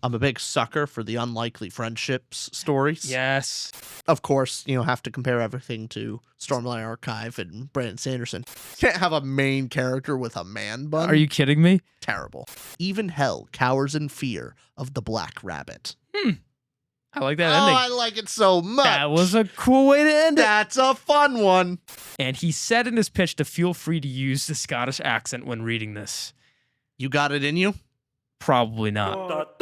I'm a big sucker for the unlikely friendships stories. Yes. Of course, have to compare everything to Stormlight Archive and Brandon Sanderson. Can't have a main character with a man bun. Are you kidding me? Terrible. Even hell cowers in fear of the Black Rabbit. I like that ending. I like it so much. That was a cool way to end it. That's a fun one. And he said in his pitch to feel free to use the Scottish accent when reading this. You got it in you? Probably not.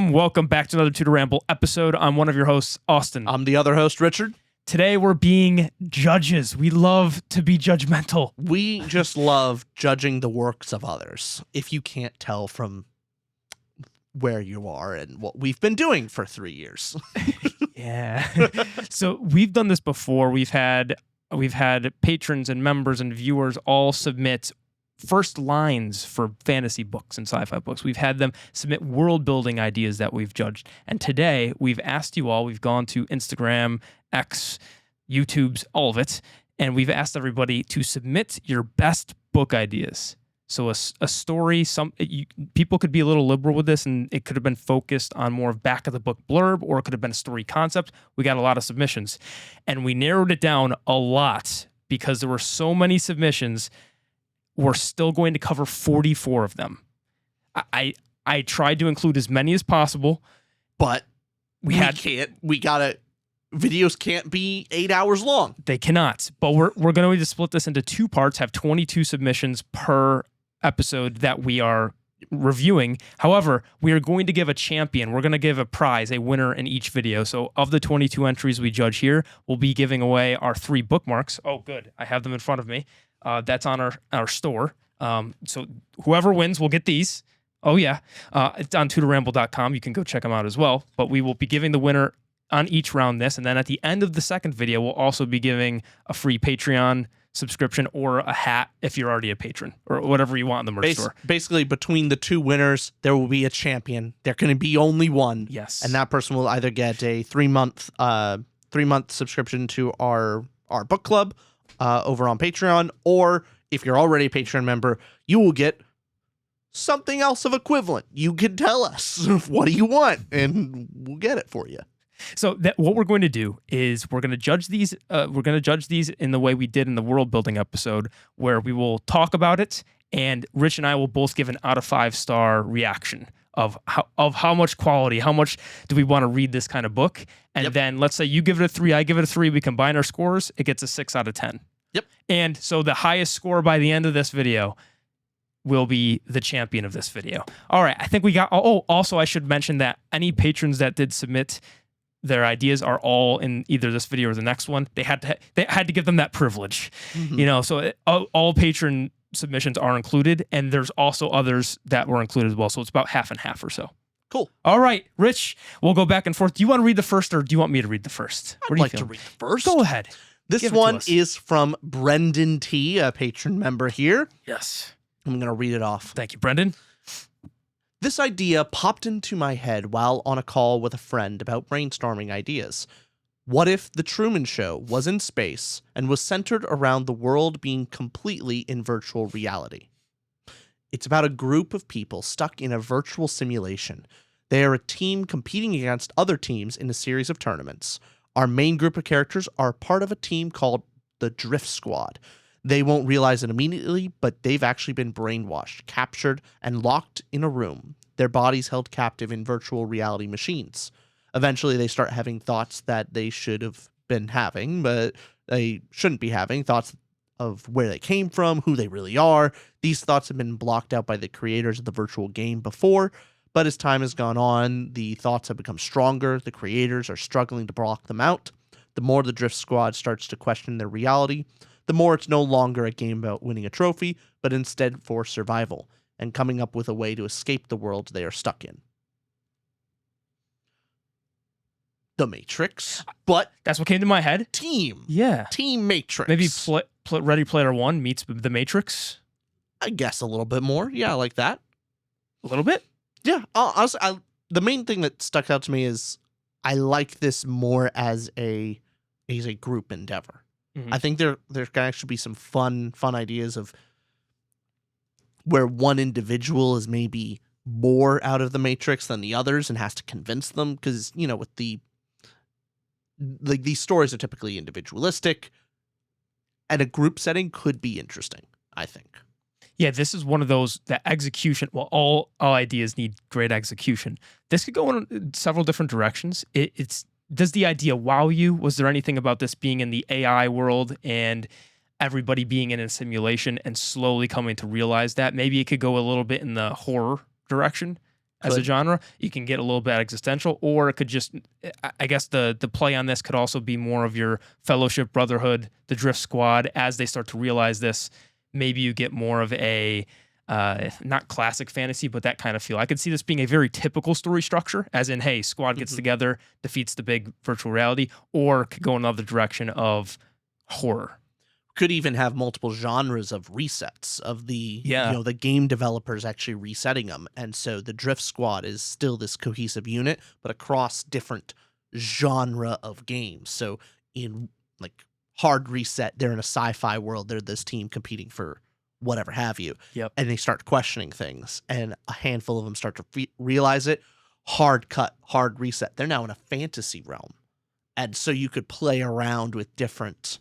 Welcome back to another Tutor Ramble episode. I'm one of your hosts, Austin. I'm the other host, Richard. Today we're being judges. We love to be judgmental. We just love judging the works of others. If you can't tell from where you are and what we've been doing for 3 years. Yeah. So we've done this before. We've had patrons and members and viewers all submit first lines for fantasy books and sci-fi books. We've had them submit world building ideas that we've judged. And today we've asked you all, we've gone to Instagram, X, YouTube's, all of it, and we've asked everybody to submit your best book ideas. So a story, people could be a little liberal with this, and it could have been focused on more of back of the book blurb, or it could have been a story concept. We got a lot of submissions, and we narrowed it down a lot because there were so many submissions. We're still going to cover 44 of them. I tried to include as many as possible, but videos can't be 8 hours long. They cannot. But we're going to split this into two parts, have 22 submissions per episode that we are reviewing. However, we are going to give a champion. We're going to give a prize, a winner in each video. So of the 22 entries we judge here, we'll be giving away our 3 bookmarks. Oh, good. I have them in front of me. That's on our store. So whoever wins will get these. Oh, yeah. It's on tutorramble.com. You can go check them out as well. But we will be giving the winner on each round this. And then at the end of the second video, we'll also be giving a free Patreon subscription or a hat if you're already a patron or whatever you want in the merch store. Basically, between the 2 winners, there will be a champion. There can be only one. Yes. And that person will either get a 3-month subscription to our book club over on Patreon, or if you're already a Patreon member, you will get something else of equivalent. You can tell us, what do you want, and we'll get it for you. So what we're going to do is we're going to judge these. We're going to judge these in the way we did in the world building episode, where we will talk about it, and Rich and I will both give an out of 5-star reaction of how much quality, how much do we want to read this kind of book, and then let's say you give it a 3, I give it a 3. We combine our scores, it gets a 6 out of 10. Yep. And so the highest score by the end of this video will be the champion of this video. All right, I think we got. Oh, also I should mention that any patrons that did submit their ideas are all in either this video or the next one. They had to give them that privilege, So all patron submissions are included, and there's also others that were included as well. So it's about half and half or so. Cool. All right, Rich, we'll go back and forth. Do you want to read the first, or do you want me to read the first? I'd like to read the first. Go ahead. This one is from Brendan T, a patron member here. Yes. I'm going to read it off. Thank you, Brendan. This idea popped into my head while on a call with a friend about brainstorming ideas. What if The Truman Show was in space and was centered around the world being completely in virtual reality? It's about a group of people stuck in a virtual simulation. They are a team competing against other teams in a series of tournaments. Our main group of characters are part of a team called the Drift Squad. They won't realize it immediately, but they've actually been brainwashed, captured, and locked in a room, their bodies held captive in virtual reality machines. Eventually, they start having thoughts that they should have been having, but they shouldn't be having, thoughts of where they came from, who they really are. These thoughts have been blocked out by the creators of the virtual game before, but as time has gone on, the thoughts have become stronger. The creators are struggling to block them out. The more the Drift Squad starts to question their reality, the more it's no longer a game about winning a trophy, but instead for survival and coming up with a way to escape the world they are stuck in. The Matrix, but that's what came to my head. Team Matrix. Maybe Ready Player One meets The Matrix. I guess a little bit more. Yeah, I like that. A little bit. Yeah. Honestly, the main thing that stuck out to me is I like this more as a group endeavor. Mhm. I think there can actually be some fun ideas of where one individual is maybe more out of the matrix than the others and has to convince them, because with these stories are typically individualistic, and a group setting could be interesting, I think. Yeah, this is one of those that execution. Well, all ideas need great execution. This could go in several different directions. Does the idea wow you? Was there anything about this being in the AI world and everybody being in a simulation and slowly coming to realize that? Maybe it could go a little bit in the horror direction as a genre. You can get a little bit existential, or it could just, I guess the play on this could also be more of your Fellowship, Brotherhood, the Drift Squad. As they start to realize this, maybe you get more of a not classic fantasy, but that kind of feel. I could see this being a very typical story structure, as in, hey, squad gets together, defeats the big virtual reality, or it could go another direction of horror. Could even have multiple genres of resets of the the game developers actually resetting them, and so the Drift Squad is still this cohesive unit, but across different genre of games. So in like Hard Reset, they're in a sci-fi world. They're this team competing for whatever have you. Yep. And they start questioning things, and a handful of them start to realize it. Hard Cut, Hard Reset. They're now in a fantasy realm, and so you could play around with different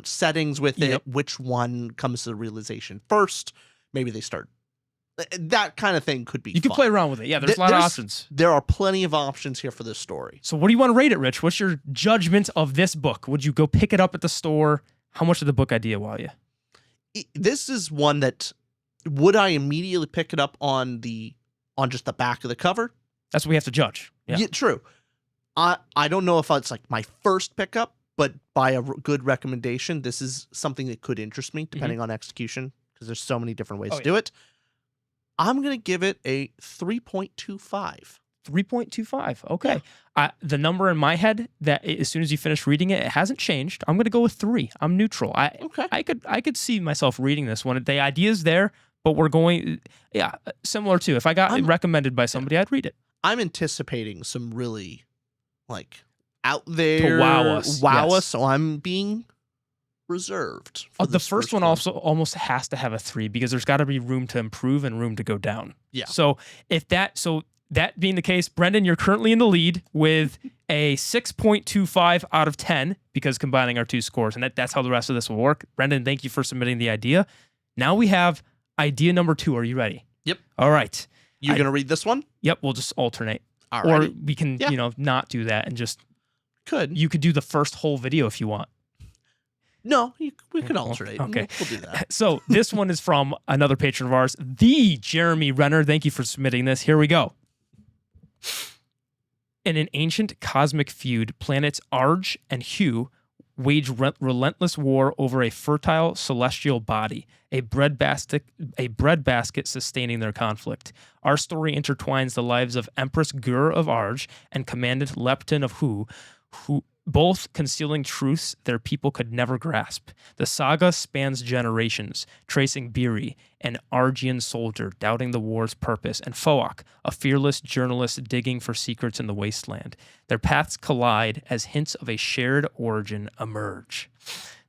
settings with it. Yep. Which one comes to the realization first? Maybe they start. That kind of thing could be. You can play around with it. Yeah, there's a lot of options. There are plenty of options here for this story. So what do you want to rate it, Rich? What's your judgment of this book? Would you go pick it up at the store? How much did the book idea wow you? This is one that, would I immediately pick it up on just the back of the cover? That's what we have to judge. Yeah, true. I don't know if it's like my first pickup, but by a good recommendation, this is something that could interest me depending on execution, because there's so many different ways to do it. I'm going to give it a 3.25. 3.25. Okay. The number in my head that as soon as you finish reading it, it hasn't changed. I'm going to go with 3. I'm neutral. I could see myself reading this one. The idea's there, but we're going, similar to if I got recommended by somebody, I'd read it. I'm anticipating some really out there to wow us. So I'm being reserved. The first one also almost has to have a 3, because there's got to be room to improve and room to go down. Yeah. So that being the case, Brendan, you're currently in the lead with a 6.25 out of 10, because combining our two scores, and that's how the rest of this will work. Brendan, thank you for submitting the idea. Now we have idea number 2. Are you ready? Yep. All right. You're going to read this one? Yep. We'll just alternate. Alrighty. Or we can, not do that and just. You could do the first whole video if you want. No, we could alternate. Okay. We'll do that. So this one is from another patron of ours, the Jeremy Renner. Thank you for submitting this. Here we go. In an ancient cosmic feud, planets Arge and Hugh wage relentless war over a fertile celestial body, a breadbasket sustaining their conflict. Our story intertwines the lives of Empress Gur of Arge and Commandant Lepton of Hugh, who both concealing truths their people could never grasp. The saga spans generations, tracing Biri, an Argian soldier doubting the war's purpose, and Foak, a fearless journalist digging for secrets in the wasteland. Their paths collide as hints of a shared origin emerge.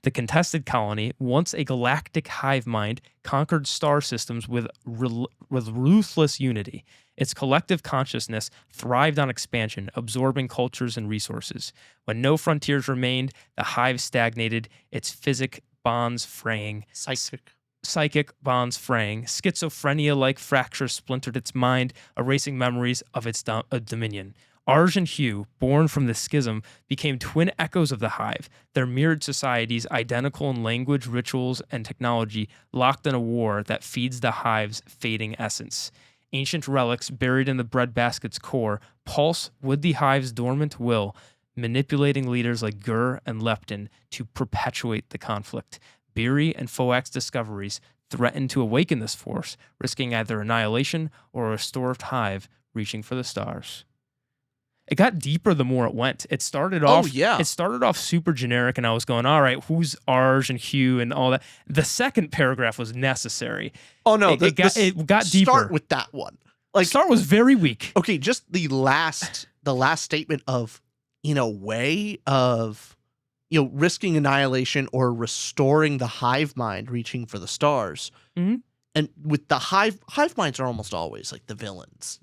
The contested colony, once a galactic hive mind, conquered star systems with ruthless unity. Its collective consciousness thrived on expansion, absorbing cultures and resources. When no frontiers remained, the hive stagnated, its psychic bonds fraying. Schizophrenia-like fractures splintered its mind, erasing memories of its dominion. Arge and Hugh, born from the schism, became twin echoes of the hive, their mirrored societies identical in language, rituals, and technology, locked in a war that feeds the hive's fading essence. Ancient relics buried in the breadbasket's core pulse with the hive's dormant will, manipulating leaders like Gur and Lepton to perpetuate the conflict. Biri and Foak's discoveries threaten to awaken this force, risking either annihilation or a restored hive reaching for the stars. It got deeper the more it went. It started off super generic, and I was going, all right, who's Arge and Hugh and all that. The second paragraph was necessary. Oh no, it got deeper. Start with that one. Start was very weak. Okay, just the last statement of in a way of, risking annihilation or restoring the hive mind, reaching for the stars. Mhm. And with the hive minds are almost always like the villains,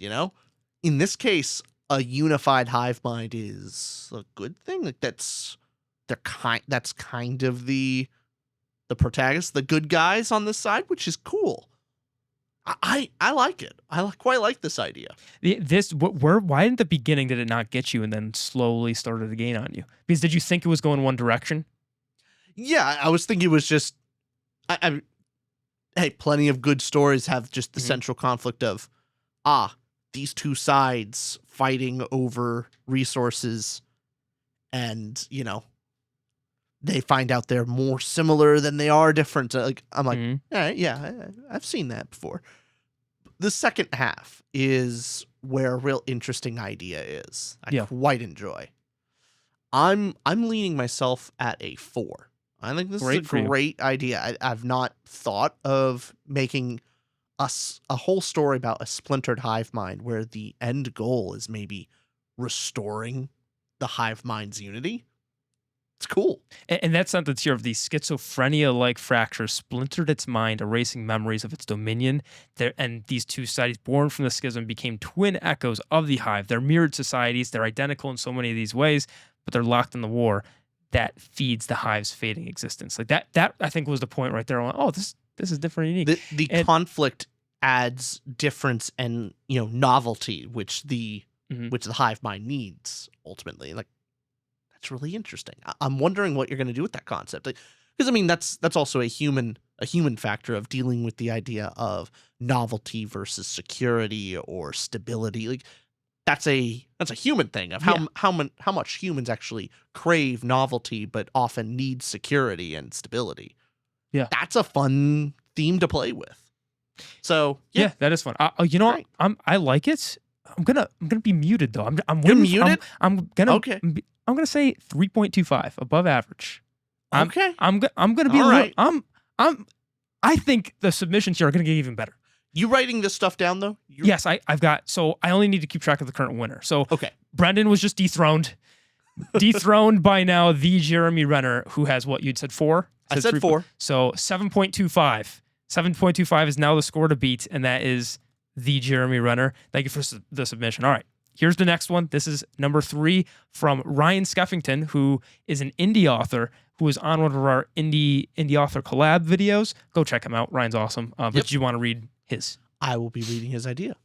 In this case, a unified hive mind is a good thing. Like that's kind of the protagonist, the good guys on this side, which is cool. I like it. Quite like this idea. Why in the beginning did it not get you and then slowly started to gain on you? Because did you think it was going one direction? Yeah, I was thinking it was just, hey, plenty of good stories have just the central conflict of, these two sides fighting over resources, and they find out they're more similar than they are different. I'm like, all right, yeah, I've seen that before. The second half is where a real interesting idea is. I quite enjoy. I'm leaning myself at a 4. I think this is a great idea. I've not thought of making a whole story about a splintered hive mind where the end goal is maybe restoring the hive mind's unity. It's cool. And that sentence here of the schizophrenia-like fracture splintered its mind, erasing memories of its dominion. And these two societies born from the schism became twin echoes of the hive. They're mirrored societies. They're identical in so many of these ways, but they're locked in the war that feeds the hive's fading existence. Like that I think was the point right there. Oh, this is different and unique. The conflict adds difference and novelty, which the hive mind needs ultimately. Like, that's really interesting. I'm wondering what you're going to do with that concept, because I mean that's also a human factor of dealing with the idea of novelty versus security or stability. Like that's a human thing of how much humans actually crave novelty but often need security and stability. Yeah, that's a fun theme to play with. So yeah, that is fun. What? I like it. I'm gonna be muted though. You're muted. I'm gonna okay. I'm gonna say 3.25, above average. Okay. I'm gonna be all right. I think the submissions here are gonna get even better. You writing this stuff down though? Yes, I've got. So I only need to keep track of the current winner. So okay, Brendan was just dethroned by now the Jeremy Renner, who has what you'd said 4. I said 4. So 7.25. 7.25 is now the score to beat, and that is the Jeremy Renner. Thank you for the submission. All right. Here's the next one. This is number 3 from Ryan Skeffington, who is an indie author who is on one of our indie author collab videos. Go check him out. Ryan's awesome. But do you want to read his? I will be reading his idea.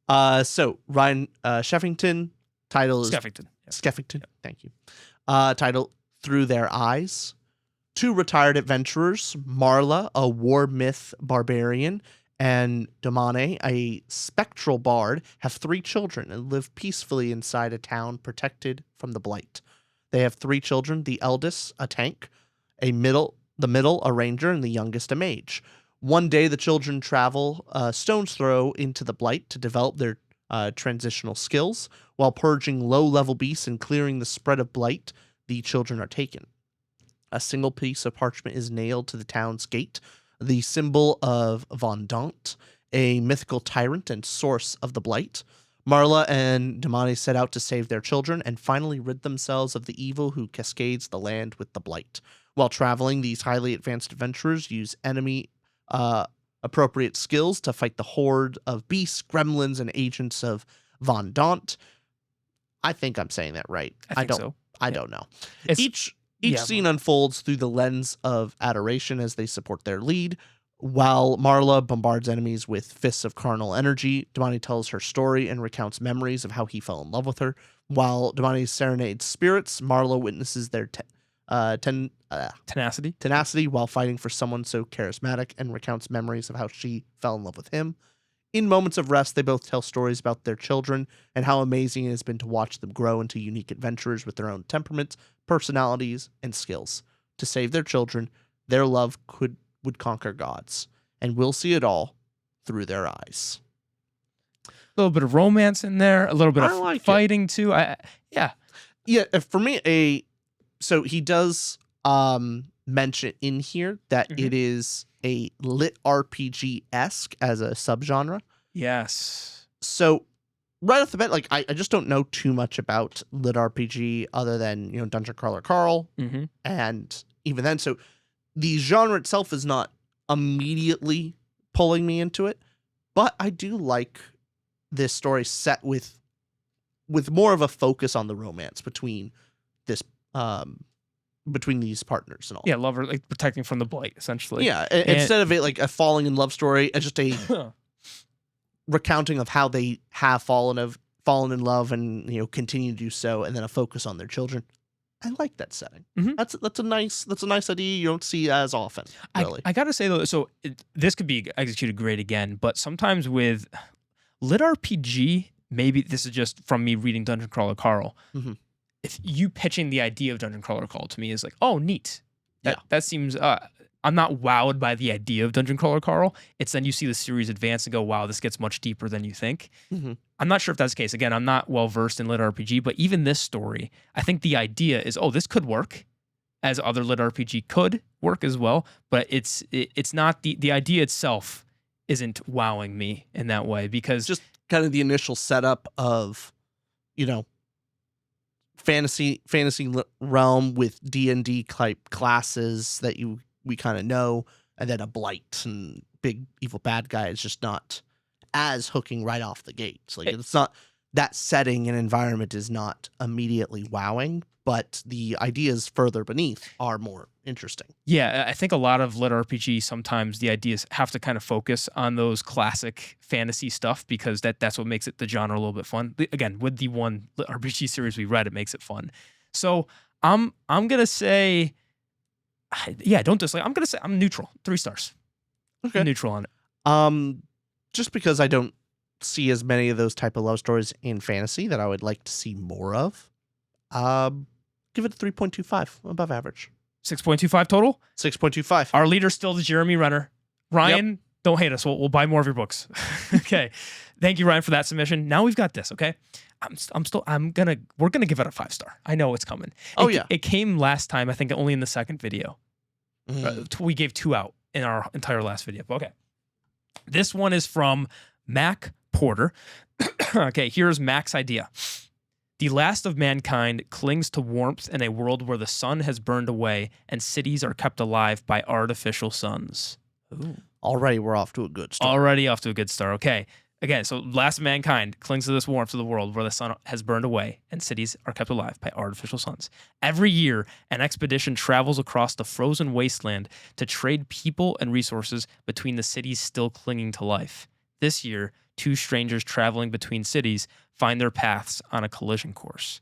So Ryan Skeffington, title is Skeffington. Skeffington. Yep. Thank you. Title, Through Their Eyes. 2 retired adventurers, Marla, a war myth barbarian, and Damane, a spectral bard, have 3 children and live peacefully inside a town protected from the blight. They have 3 children, the eldest a tank, the middle a ranger, and the youngest a mage. One day the children travel a stone's throw into the blight to develop their transitional skills. While purging low-level beasts and clearing the spread of blight, the children are taken. A single piece of parchment is nailed to the town's gate, the symbol of Vendant, a mythical tyrant and source of the blight. Marla and Damani set out to save their children and finally rid themselves of the evil who cascades the land with the blight. While traveling, these highly advanced adventurers use enemy appropriate skills to fight the horde of beasts, gremlins, and agents of Vendant. I think I'm saying that right. I don't know. Each scene unfolds through the lens of adoration as they support their lead. While Marla bombards enemies with fists of carnal energy, Damani tells her story and recounts memories of how he fell in love with her. While Damani serenades spirits, Marla witnesses their tenacity while fighting for someone so charismatic and recounts memories of how she fell in love with him. In moments of rest, they both tell stories about their children and how amazing it has been to watch them grow into unique adventurers with their own temperaments, personalities, and skills. To save their children, their love would conquer gods, and we'll see it all through their eyes. A little bit of romance in there, a little bit of fighting too. Yeah. For me, so he does mention in here that it is a lit RPG-esque as a subgenre. Yes. So right off the bat, like I just don't know too much about lit RPG other than, Dungeon Crawler Carl. Mm-hmm. And even then, so the genre itself is not immediately pulling me into it, but I do like this story set with more of a focus on the romance between this between these partners and all. Yeah, lover, like protecting from the blight, essentially. Yeah, instead of it like a falling in love story, it's just a recounting of how they have fallen in love and continue to do so, and then a focus on their children. I like that setting. Mhm. That's a nice idea you don't see as often. Really, I gotta say though, so this could be executed great again, but sometimes with lit RPG, maybe this is just from me reading Dungeon Crawler Carl. Mhm. If you pitching the idea of Dungeon Crawler Carl to me is like, oh, neat. Yeah. That seems. I'm not wowed by the idea of Dungeon Crawler Carl. It's then you see the series advance and go, wow, this gets much deeper than you think. Mhm. I'm not sure if that's the case. Again, I'm not well versed in lit RPG, but even this story, I think the idea is, oh, this could work, as other lit RPG could work as well. But it's not the idea itself isn't wowing me in that way, because just kind of the initial setup of, fantasy realm with D&D type classes that we kind of know, and then a blight and big evil bad guy is just not as hooking right off the gate. Like it's not, that setting and environment is not immediately wowing, but the ideas further beneath are more interesting. Yeah, I think a lot of lit RPG, sometimes the ideas have to kind of focus on those classic fantasy stuff, because that's what makes it the genre a little bit fun. Again, with the one lit RPG series we read, it makes it fun. So I'm gonna say, yeah, don't dislike. I'm gonna say I'm neutral, 3 stars. Okay, I'm neutral on it. Just because I don't see as many of those type of love stories in fantasy that I would like to see more of. Give it a 3.25, above average. 6.25 total. 6.25. Our leader's still the Jeremy Renner. Ryan, don't hate us. We'll buy more of your books. Okay. Thank you, Ryan, for that submission. Now we've got this. Okay. We're gonna give it a 5-star. I know it's coming. It came last time, I think only in the second video. We gave 2 out in our entire last video. Okay. This one is from Mac Porter. Okay. Here's Mac's idea. The last of mankind clings to warmth in a world where the sun has burned away and cities are kept alive by artificial suns. Ooh. Already we're off to a good start. Already off to a good start. Okay. Again, so last of mankind clings to this warmth of the world where the sun has burned away and cities are kept alive by artificial suns. Every year, an expedition travels across the frozen wasteland to trade people and resources between the cities still clinging to life. This year, 2 strangers traveling between cities find their paths on a collision course.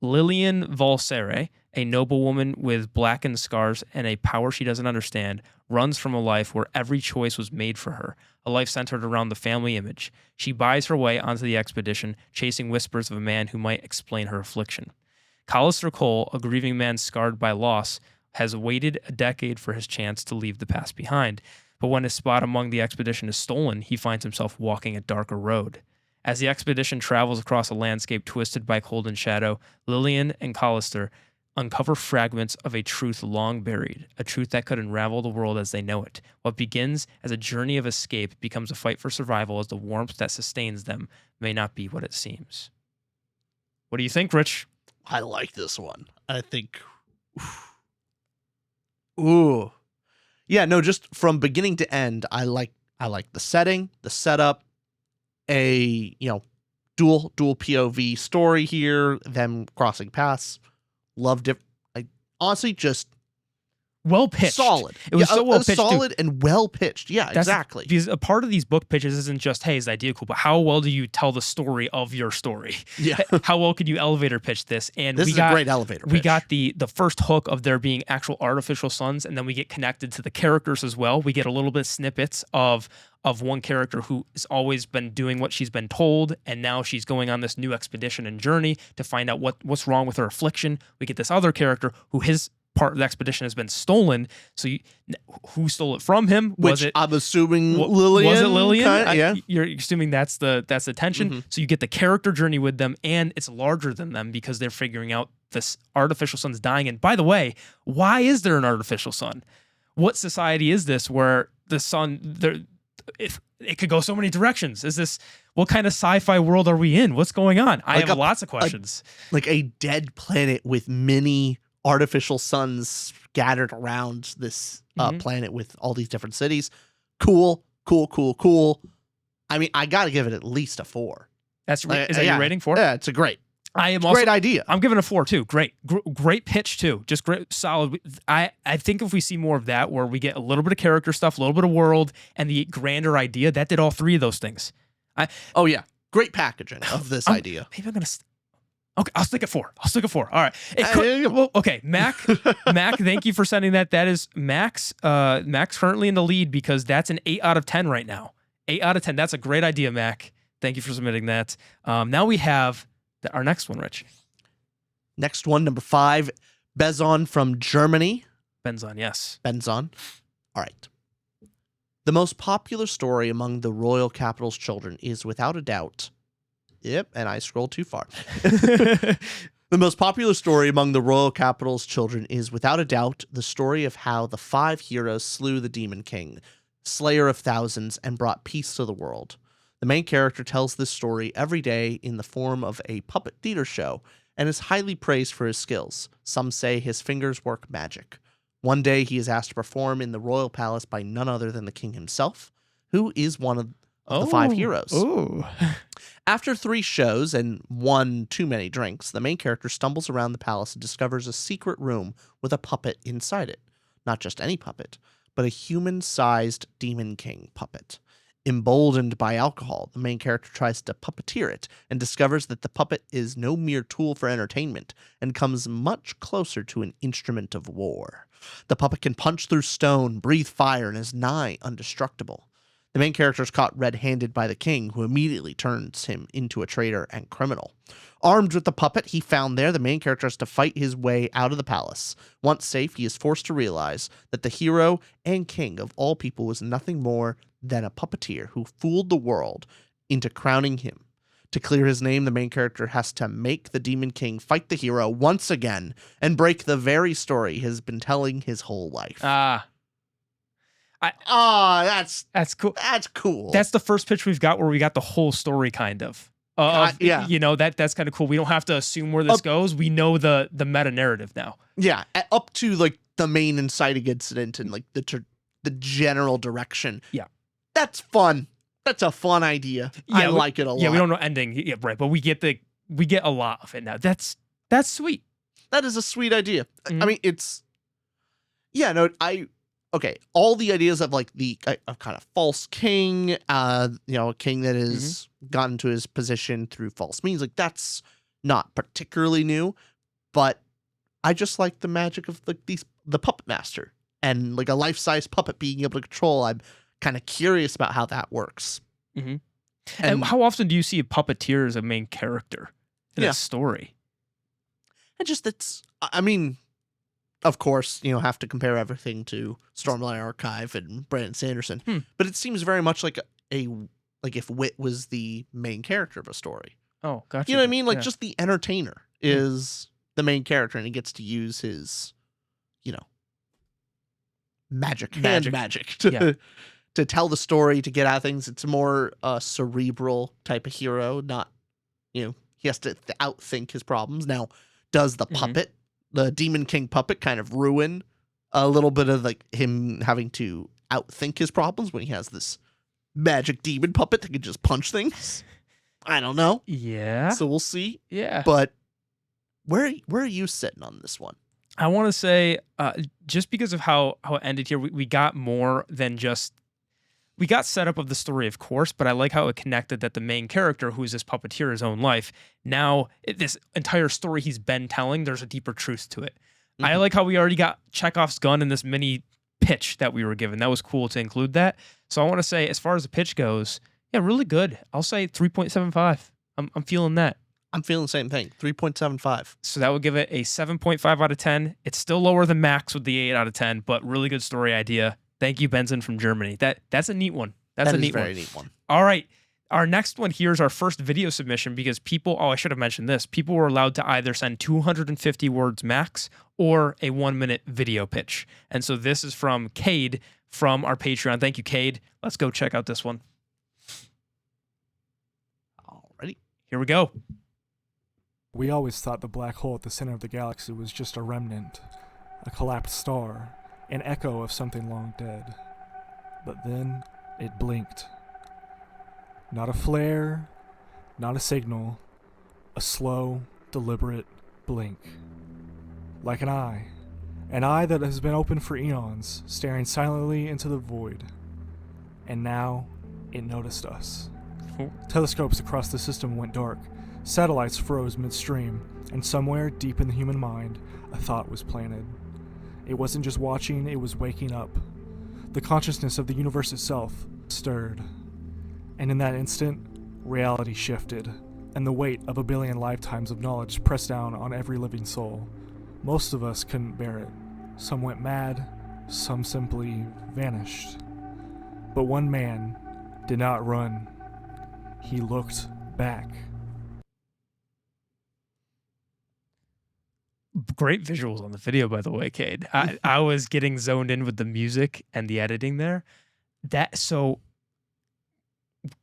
Lillian Valsere, a noblewoman with blackened scars and a power she doesn't understand, runs from a life where every choice was made for her, a life centered around the family image. She buys her way onto the expedition, chasing whispers of a man who might explain her affliction. Callister Cole, a grieving man scarred by loss, has waited a decade for his chance to leave the past behind. But when his spot among the expedition is stolen, he finds himself walking a darker road. As the expedition travels across a landscape twisted by cold and shadow, Lillian and Callister uncover fragments of a truth long buried, a truth that could unravel the world as they know it. What begins as a journey of escape becomes a fight for survival, as the warmth that sustains them may not be what it seems. What do you think, Rich? I like this one. I think... Ooh. Yeah, no, just from beginning to end, I like the setting, the setup, a dual POV story here, them crossing paths. Loved it. I honestly just well pitched. Solid. It was so well pitched. Solid and well pitched. Yeah, exactly. Because a part of these book pitches isn't just, hey, is the idea cool, but how well do you tell the story of your story? Yeah. How well could you elevator pitch this? And this is a great elevator pitch. We got the first hook of there being actual artificial suns, and then we get connected to the characters as well. We get a little bit snippets of one character who has always been doing what she's been told, and now she's going on this new expedition and journey to find out what's wrong with her affliction. We get this other character who his part of the expedition has been stolen. So who stole it from him? I'm assuming Lillian. Was it Lillian? Yeah. You're assuming that's the tension. Mm-hmm. So you get the character journey with them, and it's larger than them because they're figuring out this artificial sun's dying. And by the way, why is there an artificial sun? What society is this where the sun if it could go so many directions. What kind of sci-fi world are we in? What's going on? I have lots of questions. Like a dead planet with many artificial suns scattered around this planet with all these different cities. Cool. I mean, I got to give it at least a 4. Is that your rating 4? Yeah, it's a great. Great idea. I'm giving it a 4 too. Great pitch too. Just great, solid. I think if we see more of that, where we get a little bit of character stuff, a little bit of world, and the grander idea, that did all 3 of those things. Great packaging of this idea. Maybe I'm gonna. Okay, I'll stick at 4. All right. Okay, Mac. Thank you for sending that. That is Max. Max currently in the lead because that's an 8 out of 10 right now. 8 out of 10. That's a great idea, Mac. Thank you for submitting that. Now we have our next one, Rich. Next one, number 5, Bezon from Germany. Benzon, yes. Benzon. All right. The most popular story among the royal capital's children is without a doubt. Yep, and I scrolled too far. The most popular story among the royal capital's children is without a doubt the story of how the 5 heroes slew the Demon King, slayer of thousands, and brought peace to the world. The main character tells this story every day in the form of a puppet theater show and is highly praised for his skills. Some say his fingers work magic. One day he is asked to perform in the royal palace by none other than the king himself, who is one of the 5 heroes. Ooh. After 3 shows and 1 too many drinks, the main character stumbles around the palace and discovers a secret room with a puppet inside it. Not just any puppet, but a human-sized Demon King puppet. Emboldened by alcohol, the main character tries to puppeteer it and discovers that the puppet is no mere tool for entertainment and comes much closer to an instrument of war. The puppet can punch through stone, breathe fire, and is nigh indestructible. The main character is caught red-handed by the king, who immediately turns him into a traitor and criminal. Armed with the puppet he found there, the main character has to fight his way out of the palace. Once safe, he is forced to realize that the hero and king of all people was nothing more than a puppeteer who fooled the world into crowning him. To clear his name, the main character has to make the Demon King fight the hero once again and break the very story he has been telling his whole life. That's cool. That's cool. That's the first pitch we've got where we got the whole story, kind of. Yeah. You know, that's kind of cool. We don't have to assume where this goes. We know the meta narrative now. Yeah, up to like the main inciting incident and like the general direction. Yeah. That's fun. That's a fun idea. Yeah, I like it a lot. Yeah, we don't know ending. Yeah, right, but we get a lot of it now. That's sweet. That is a sweet idea. Mm-hmm. I mean, all the ideas of like of kind of false king, a king that is gotten to his position through false means, like that's not particularly new, but I just like the magic of the puppet master and like a life-size puppet being able to control. I'm kind of curious about how that works. Mm-hmm. And how often do you see a puppeteer as a main character in a story? And of course, have to compare everything to Stormlight Archive and Brandon Sanderson, but it seems very much like if Wit was the main character of a story. Oh, gotcha. You know what I mean? Like just the entertainer is the main character, and he gets to use his, magic to tell the story, to get out things. It's a more cerebral type of hero, not, he has to outthink his problems. Now, does the puppet, the Demon King puppet, kind of ruin a little bit of like him having to outthink his problems when he has this magic demon puppet that can just punch things? I don't know. Yeah. So we'll see. Yeah. But where are you sitting on this one? I want to say, just because of how it ended here, we got more than just. We got setup of the story, of course, but I like how it connected that the main character, who's this puppeteer, his own life, now this entire story he's been telling, there's a deeper truth to it. Mm-hmm. I like how we already got Chekhov's gun in this mini pitch that we were given. That was cool to include that. So I want to say, as far as the pitch goes, yeah, really good. I'll say 3.75. I'm feeling that. I'm feeling the same thing, 3.75. So that would give it a 7.5 out of 10. It's still lower than Max with the 8 out of 10, but really good story idea. Thank you, Benson from Germany. That's a neat one. That's a neat one. All right. Our next one here is our first video submission because I should have mentioned this. People were allowed to either send 250 words max or a 1-minute video pitch. And so this is from Cade from our Patreon. Thank you, Cade. Let's go check out this one. Alrighty. Here we go. We always thought the black hole at the center of the galaxy was just a remnant, a collapsed star, an echo of something long dead. But then it blinked. Not a flare, not a signal, a slow, deliberate blink. Like an eye that has been open for eons, staring silently into the void. And now it noticed us. Telescopes across the system went dark, satellites froze midstream, and somewhere deep in the human mind, a thought was planted. It wasn't just watching, it was waking up. The consciousness of the universe itself stirred. And in that instant, reality shifted, and the weight of 1 billion lifetimes of knowledge pressed down on every living soul. Most of us couldn't bear it. Some went mad, some simply vanished. But one man did not run. He looked back. Great visuals on the video, by the way, Cade. I was getting zoned in with the music and the editing there.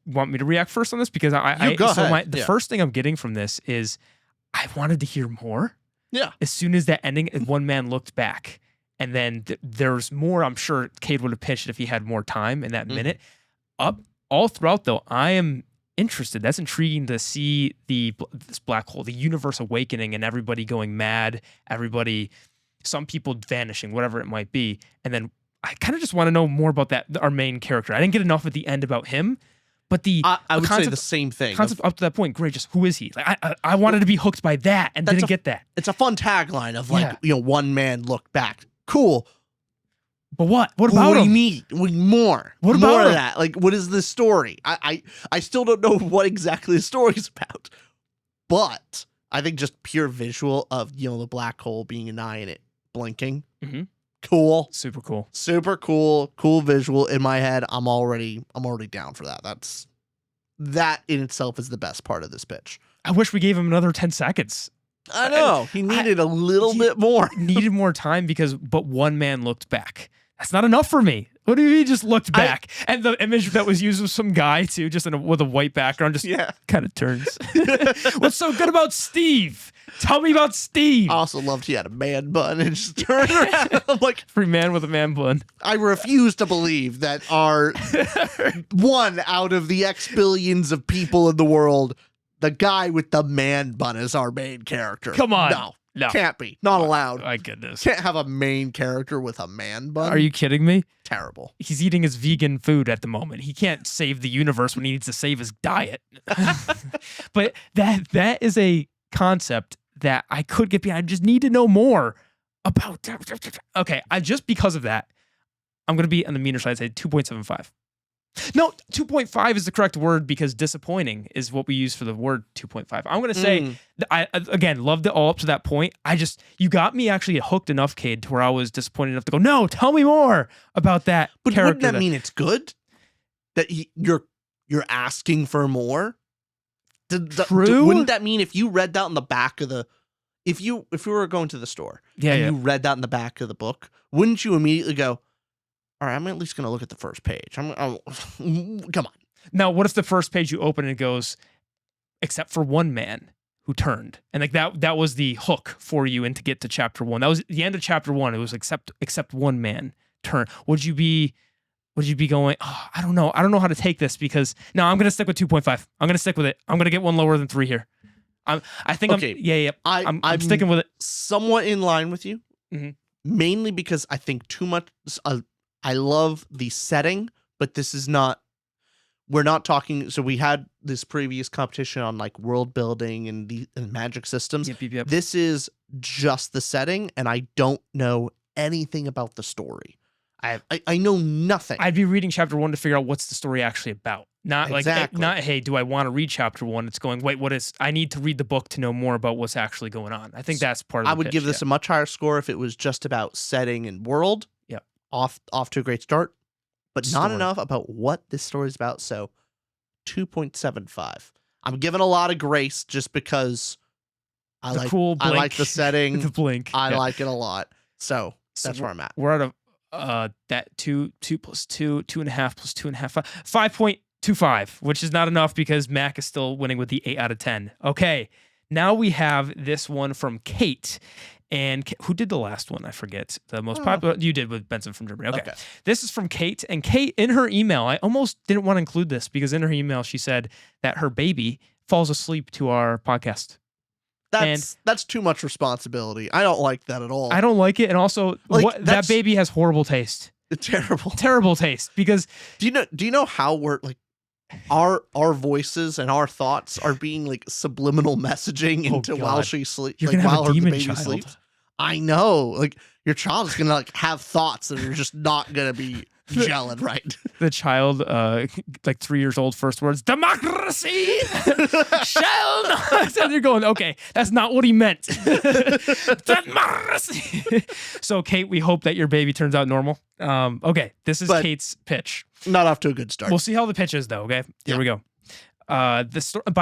Want me to react first on this? Because the first thing I'm getting from this is I wanted to hear more. Yeah. As soon as that ending, one man looked back, and then there's more. I'm sure Cade would have pitched it if he had more time in that minute. All throughout, though, I am interested. That's intriguing to see this black hole, the universe awakening, and everybody going mad. Some people vanishing, whatever it might be, and then I kind of just want to know more about our main character. I didn't get enough at the end about him. But I would say the same thing. Concept up to that point, great. Just who is he? Like I wanted to be hooked by that and didn't get that. It's a fun tagline of one man looked back. Cool. But what? What about him? What do you need? More. What about more him? of that? Like, what is the story? I still don't know what exactly the story's about. But I think just pure visual of the black hole being an eye and it blinking. Mm-hmm. Cool. Super cool. Super cool. Cool visual in my head. I'm already down for that. That in itself is the best part of this pitch. I wish we gave him another 10 seconds. I know. He needed a little bit more. Needed more time but one man looked back. That's not enough for me. What do you mean just looked back? And the image that was used was some guy too, just with a white background, just kind of turns. What's so good about Steve? Tell me about Steve. I also loved he had a man bun and just turned around. I'm like, free man with a man bun. I refuse to believe that our one out of the X billions of people in the world, the guy with the man bun is our main character. Come on. No. Can't be. Not allowed. My goodness. Can't have a main character with a man bun. Are you kidding me? Terrible. He's eating his vegan food at the moment. He can't save the universe when he needs to save his diet. But that is a concept that I could get behind. I just need to know more about. Okay, just because of that, I'm going to be on the meaner side, say 2.75. No, 2.5 is the correct word because disappointing is what we use for the word 2.5. I'm going to say, I again, loved it all up to that point. You got me actually hooked enough, Cade, to where I was disappointed enough to go, no, tell me more about that but character. Wouldn't that mean it's good? That you're asking for more? True. Wouldn't that mean if you read that on the back of if you were going to the store you read that in the back of the book, wouldn't you immediately go, all right, I'm at least going to look at the first page. Come on. Now, what if the first page you open and it goes, except for one man who turned, and like that was the hook for you and to get to chapter 1. That was the end of chapter 1. It was except one man turned. Would you be going, oh, I don't know how to take this because no, I'm going to stick with 2.5. I'm going to stick with it. I'm going to get one lower than 3 here. I'm sticking with it. Somewhat in line with you, mainly because I think too much. I love the setting, but this is not. We're not talking. So we had this previous competition on like world building and magic systems. Yep. This is just the setting, and I don't know anything about the story. I know nothing. I'd be reading chapter 1 to figure out what's the story actually about. Not exactly. Not hey, do I want to read chapter 1? It's going, wait, what is? I need to read the book to know more about what's actually going on. I think that's part of. I would give this a much higher score if it was just about setting and world. Yeah, off to a great start, but not enough about what this story is about. So 2.75. I'm giving a lot of grace just because I like the setting. The blink. I like it a lot. So that's where I'm at. We're at That 2 plus 2, 2.5 plus 2.5, 5.25, which is not enough because Mac is still winning with the 8 out of 10. Okay, now we have this one from Kate. And who did the last one? I forget. The most popular you did with Benson from Germany. Okay. This is from Kate. And Kate, in her email, I almost didn't want to include this because in her email, she said that her baby falls asleep to our podcast. That's too much responsibility. I don't like that at all. I don't like it. And also, that baby has horrible taste. Terrible taste. Because do you know how we're like our voices and our thoughts are being like subliminal messaging into while she sleeps, like while have a her demon baby child. sleeps? I know. Like your child is gonna like have thoughts that are just not gonna be gelling right. The child, like 3 years old, first words, democracy shall not. And you're going, okay, that's not what he meant. Democracy. So, Kate, we hope that your baby turns out normal. Okay, this is Kate's pitch. Not off to a good start. We'll see how the pitch is, though. Okay, here we go. By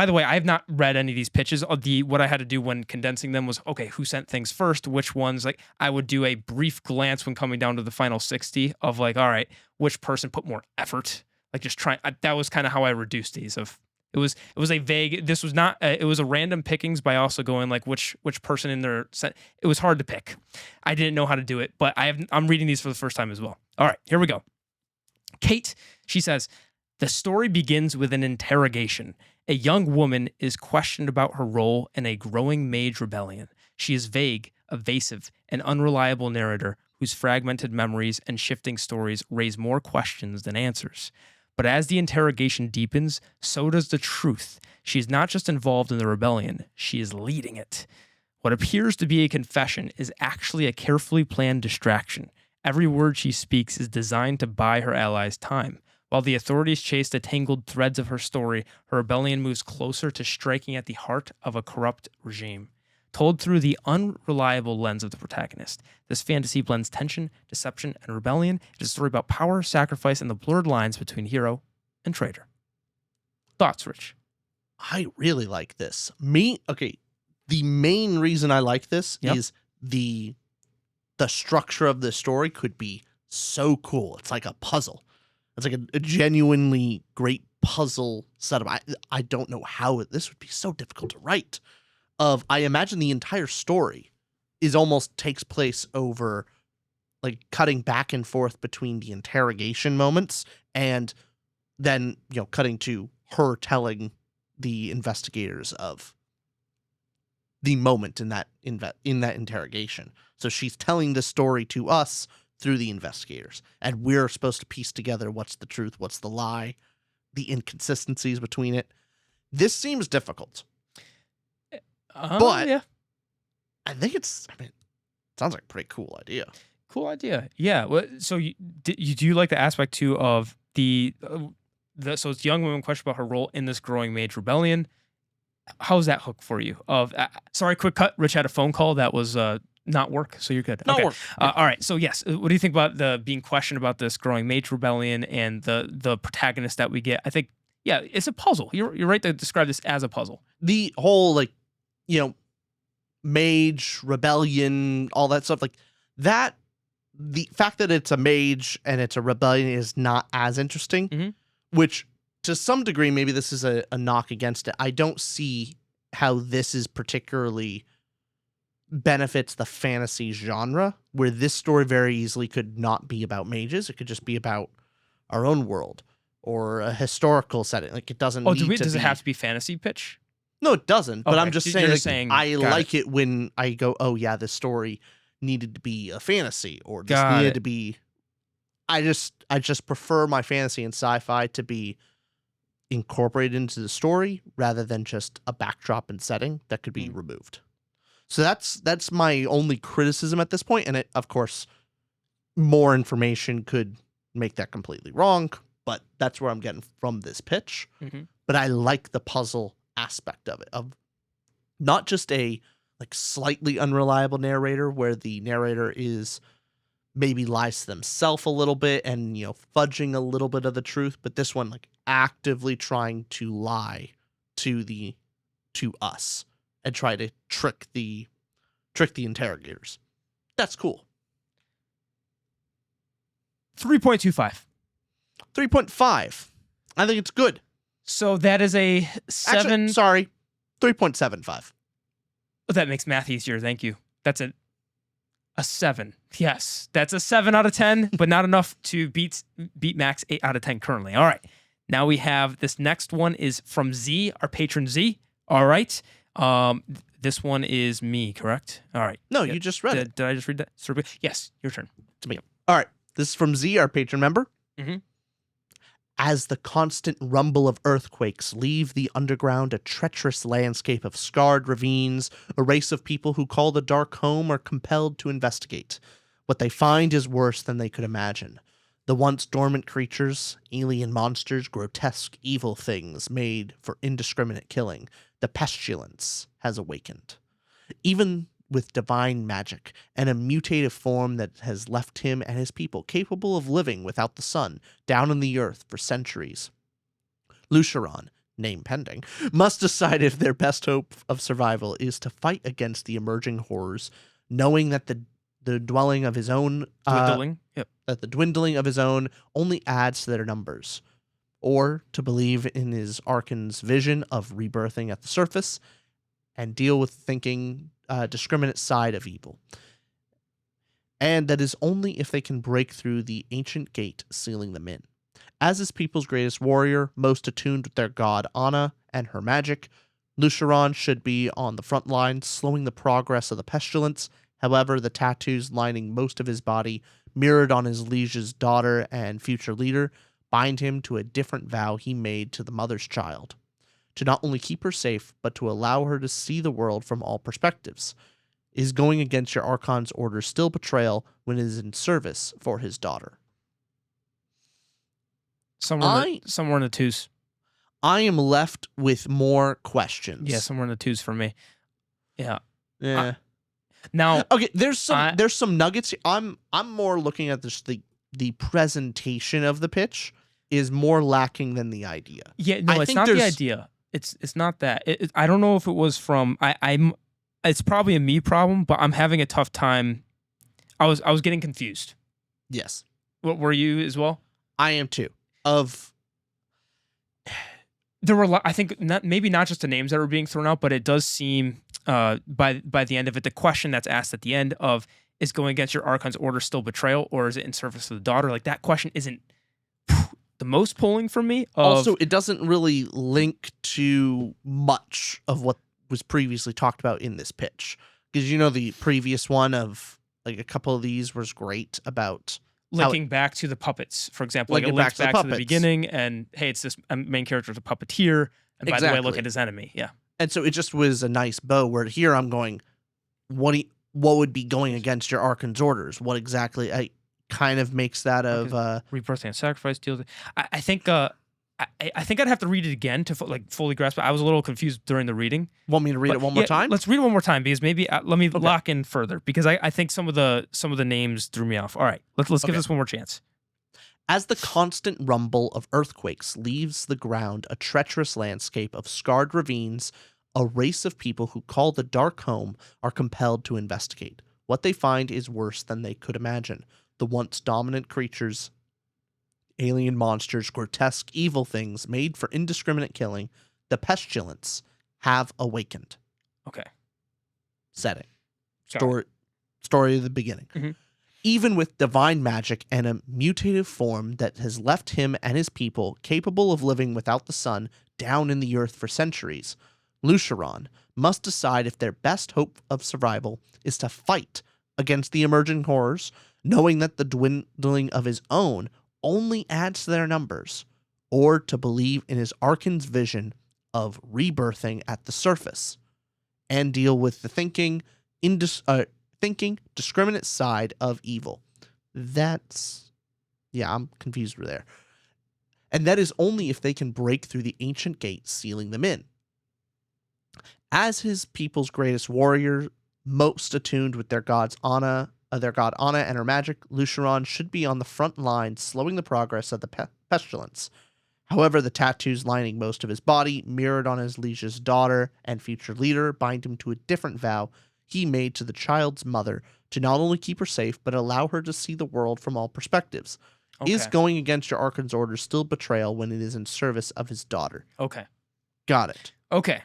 the way, I have not read any of these pitches. What I had to do when condensing them was, okay, who sent things first? Which ones? Like, I would do a brief glance when coming down to the final 60 of like, all right, which person put more effort? Like, just trying. That was kind of how I reduced these. It was a vague. This was not. It was a random pickings by also going like which person in their set. It was hard to pick. I didn't know how to do it, but I'm reading these for the first time as well. All right, here we go. Kate, she says, the story begins with an interrogation. A young woman is questioned about her role in a growing mage rebellion. She is vague, evasive, and unreliable narrator whose fragmented memories and shifting stories raise more questions than answers. But as the interrogation deepens, so does the truth. She is not just involved in the rebellion, she is leading it. What appears to be a confession is actually a carefully planned distraction. Every word she speaks is designed to buy her allies time. While the authorities chase the tangled threads of her story, her rebellion moves closer to striking at the heart of a corrupt regime. Told through the unreliable lens of the protagonist, this fantasy blends tension, deception, and rebellion. It is a story about power, sacrifice, and the blurred lines between hero and traitor. Thoughts, Rich? I really like this. The main reason I like this is the structure of the story could be so cool. It's like a puzzle. It's like a genuinely great puzzle setup. I don't know how this would be so difficult to write. I imagine the entire story almost takes place over like cutting back and forth between the interrogation moments and then, cutting to her telling the investigators of the moment in that interrogation. So she's telling the story to us through the investigators, and we're supposed to piece together what's the truth, what's the lie, the inconsistencies between it. This seems difficult, but I think it sounds like a pretty cool idea. Cool idea. Yeah. Well, so do you like the aspect too of so it's young woman question about her role in this growing mage rebellion. How's that hook for you? Sorry, quick cut. Rich had a phone call that was not work, so you're good. Not work. All right. So yes, what do you think about the being questioned about this growing mage rebellion and the protagonist that we get? I think it's a puzzle. You're right to describe this as a puzzle. The whole mage rebellion, all that stuff like that. The fact that it's a mage and it's a rebellion is not as interesting, which to some degree maybe this is a knock against it. I don't see how this is particularly benefits the fantasy genre, where this story very easily could not be about mages. It could just be about our own world or a historical setting. Like it doesn't does it have to be fantasy pitch? No, it doesn't. But I'm just saying, I like it when I go, oh yeah, this story needed to be a fantasy, or this needed to be. I just prefer my fantasy and sci-fi to be incorporated into the story rather than just a backdrop and setting that could be removed. So that's my only criticism at this point. And of course, more information could make that completely wrong, but that's where I'm getting from this pitch. But I like the puzzle aspect of it, of not just a slightly unreliable narrator where the narrator is maybe lies to themselves a little bit and fudging a little bit of the truth, but this one actively trying to lie to us and try to trick the interrogators. That's cool. 3.25. 3.5. I think it's good. So that is a 7. Actually, sorry, 3.75. Oh, that makes math easier. Thank you. That's a 7. Yes, that's a 7 out of 10, but not enough to beat Max 8 out of 10 currently. All right. Now we have this next one is from Z, our patron Z. All right. This one is me, correct? All right. No, you just read it. Did I just read that? Yes, your turn. To me. All right. This is from Z, our patron member. Mhm. As the constant rumble of earthquakes leave the underground a treacherous landscape of scarred ravines, a race of people who call the dark home are compelled to investigate. What they find is worse than they could imagine. The once dormant creatures, alien monsters, grotesque evil things made for indiscriminate killing, the pestilence has awakened. Even with divine magic and a mutative form that has left him and his people capable of living without the sun down in the earth for centuries. Lucheron, name pending, must decide if their best hope of survival is to fight against the emerging horrors, knowing that the dwelling of his own Dwindling. Yep. that the dwindling of his own only adds to their numbers, or to believe in his Archon's vision of rebirthing at the surface and deal with thinking discriminate side of evil. And that is only if they can break through the ancient gate sealing them in. As his people's greatest warrior, most attuned with their god Anna and her magic, Lucheron should be on the front line, slowing the progress of the pestilence. However, the tattoos lining most of his body, mirrored on his liege's daughter and future leader, bind him to a different vow he made to the mother's child. To not only keep her safe, but to allow her to see the world from all perspectives. Is going against your Archon's order still betrayal when it is in service for his daughter? Somewhere in the 2s. I am left with more questions. Yeah, somewhere in the 2s for me. Yeah. Yeah. Now, okay, there's some nuggets. I'm more looking at this, the presentation of the pitch is more lacking than the idea. Yeah, no, it's not the idea. It's not that. I don't know if it was from it's probably a me problem, but I'm having a tough time. I was getting confused. Yes. What were you as well? I am too. There were I think maybe not just the names that were being thrown out, but it does seem by the end of it, the question that's asked at the end of is going against your Archon's order still betrayal, or is it in service of the daughter? Like that question isn't the most pulling for me. Also, it doesn't really link to much of what was previously talked about in this pitch. Because the previous one of like a couple of these was great about linking back to the puppets, for example. Like it links back to the beginning and hey, it's this main character is a puppeteer. And by the way, look at his enemy. Yeah. And so it just was a nice bow where here I'm going, what would be going against your Archon's orders? What exactly kind of makes that of rebirthing and sacrifice deals. I think I think I'd have to read it again to fully grasp it. I was a little confused during the reading. Want me to read it one more time? Let's read it one more time because maybe let me lock in further because I think some of the names threw me off. All right, let's give this one more chance. As the constant rumble of earthquakes leaves the ground a treacherous landscape of scarred ravines, a race of people who call the dark home are compelled to investigate. What they find is worse than they could imagine. The once dominant creatures, alien monsters, grotesque evil things made for indiscriminate killing, the pestilence, have awakened. Okay. Setting. Story of the beginning. Mm-hmm. Even with divine magic and a mutative form that has left him and his people capable of living without the sun down in the earth for centuries, Lucheron must decide if their best hope of survival is to fight against the emerging horrors, knowing that the dwindling of his own only adds to their numbers, or to believe in his Archon's vision of rebirthing at the surface, and deal with the thinking, discriminate side of evil. I'm confused there. And that is only if they can break through the ancient gate sealing them in. As his people's greatest warrior, most attuned with their god Anna and her magic, Lucheron should be on the front line, slowing the progress of the pestilence. However, the tattoos lining most of his body, mirrored on his liege's daughter and future leader, bind him to a different vow he made to the child's mother to not only keep her safe, but allow her to see the world from all perspectives. Is Okay. going against your Archon's orders still betrayal when it is in service of his daughter? Okay. Got it. Okay.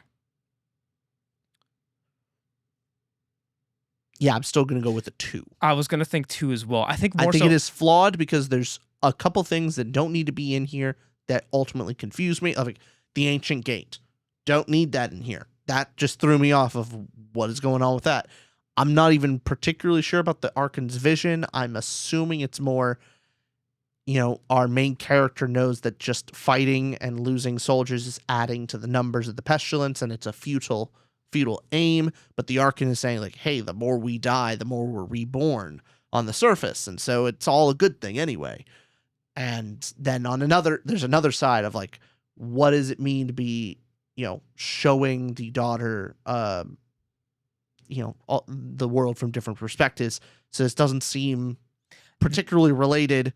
Yeah, I'm still going to go with a 2. I was gonna think 2 as well. I think I more think so. it is flawed because there's a couple things that don't need to be in here that ultimately confuse me. Like the ancient gate. Don't need that in here. That just threw me off of what is going on with that. I'm not even particularly sure about the Archon's vision. I'm assuming it's more, our main character knows that just fighting and losing soldiers is adding to the numbers of the pestilence, and it's a futile aim. But the Archon is saying, like, hey, the more we die, the more we're reborn on the surface. And so it's all a good thing anyway. And then there's another side of, like, what does it mean to be, showing the daughter, the world from different perspectives. So this doesn't seem particularly related.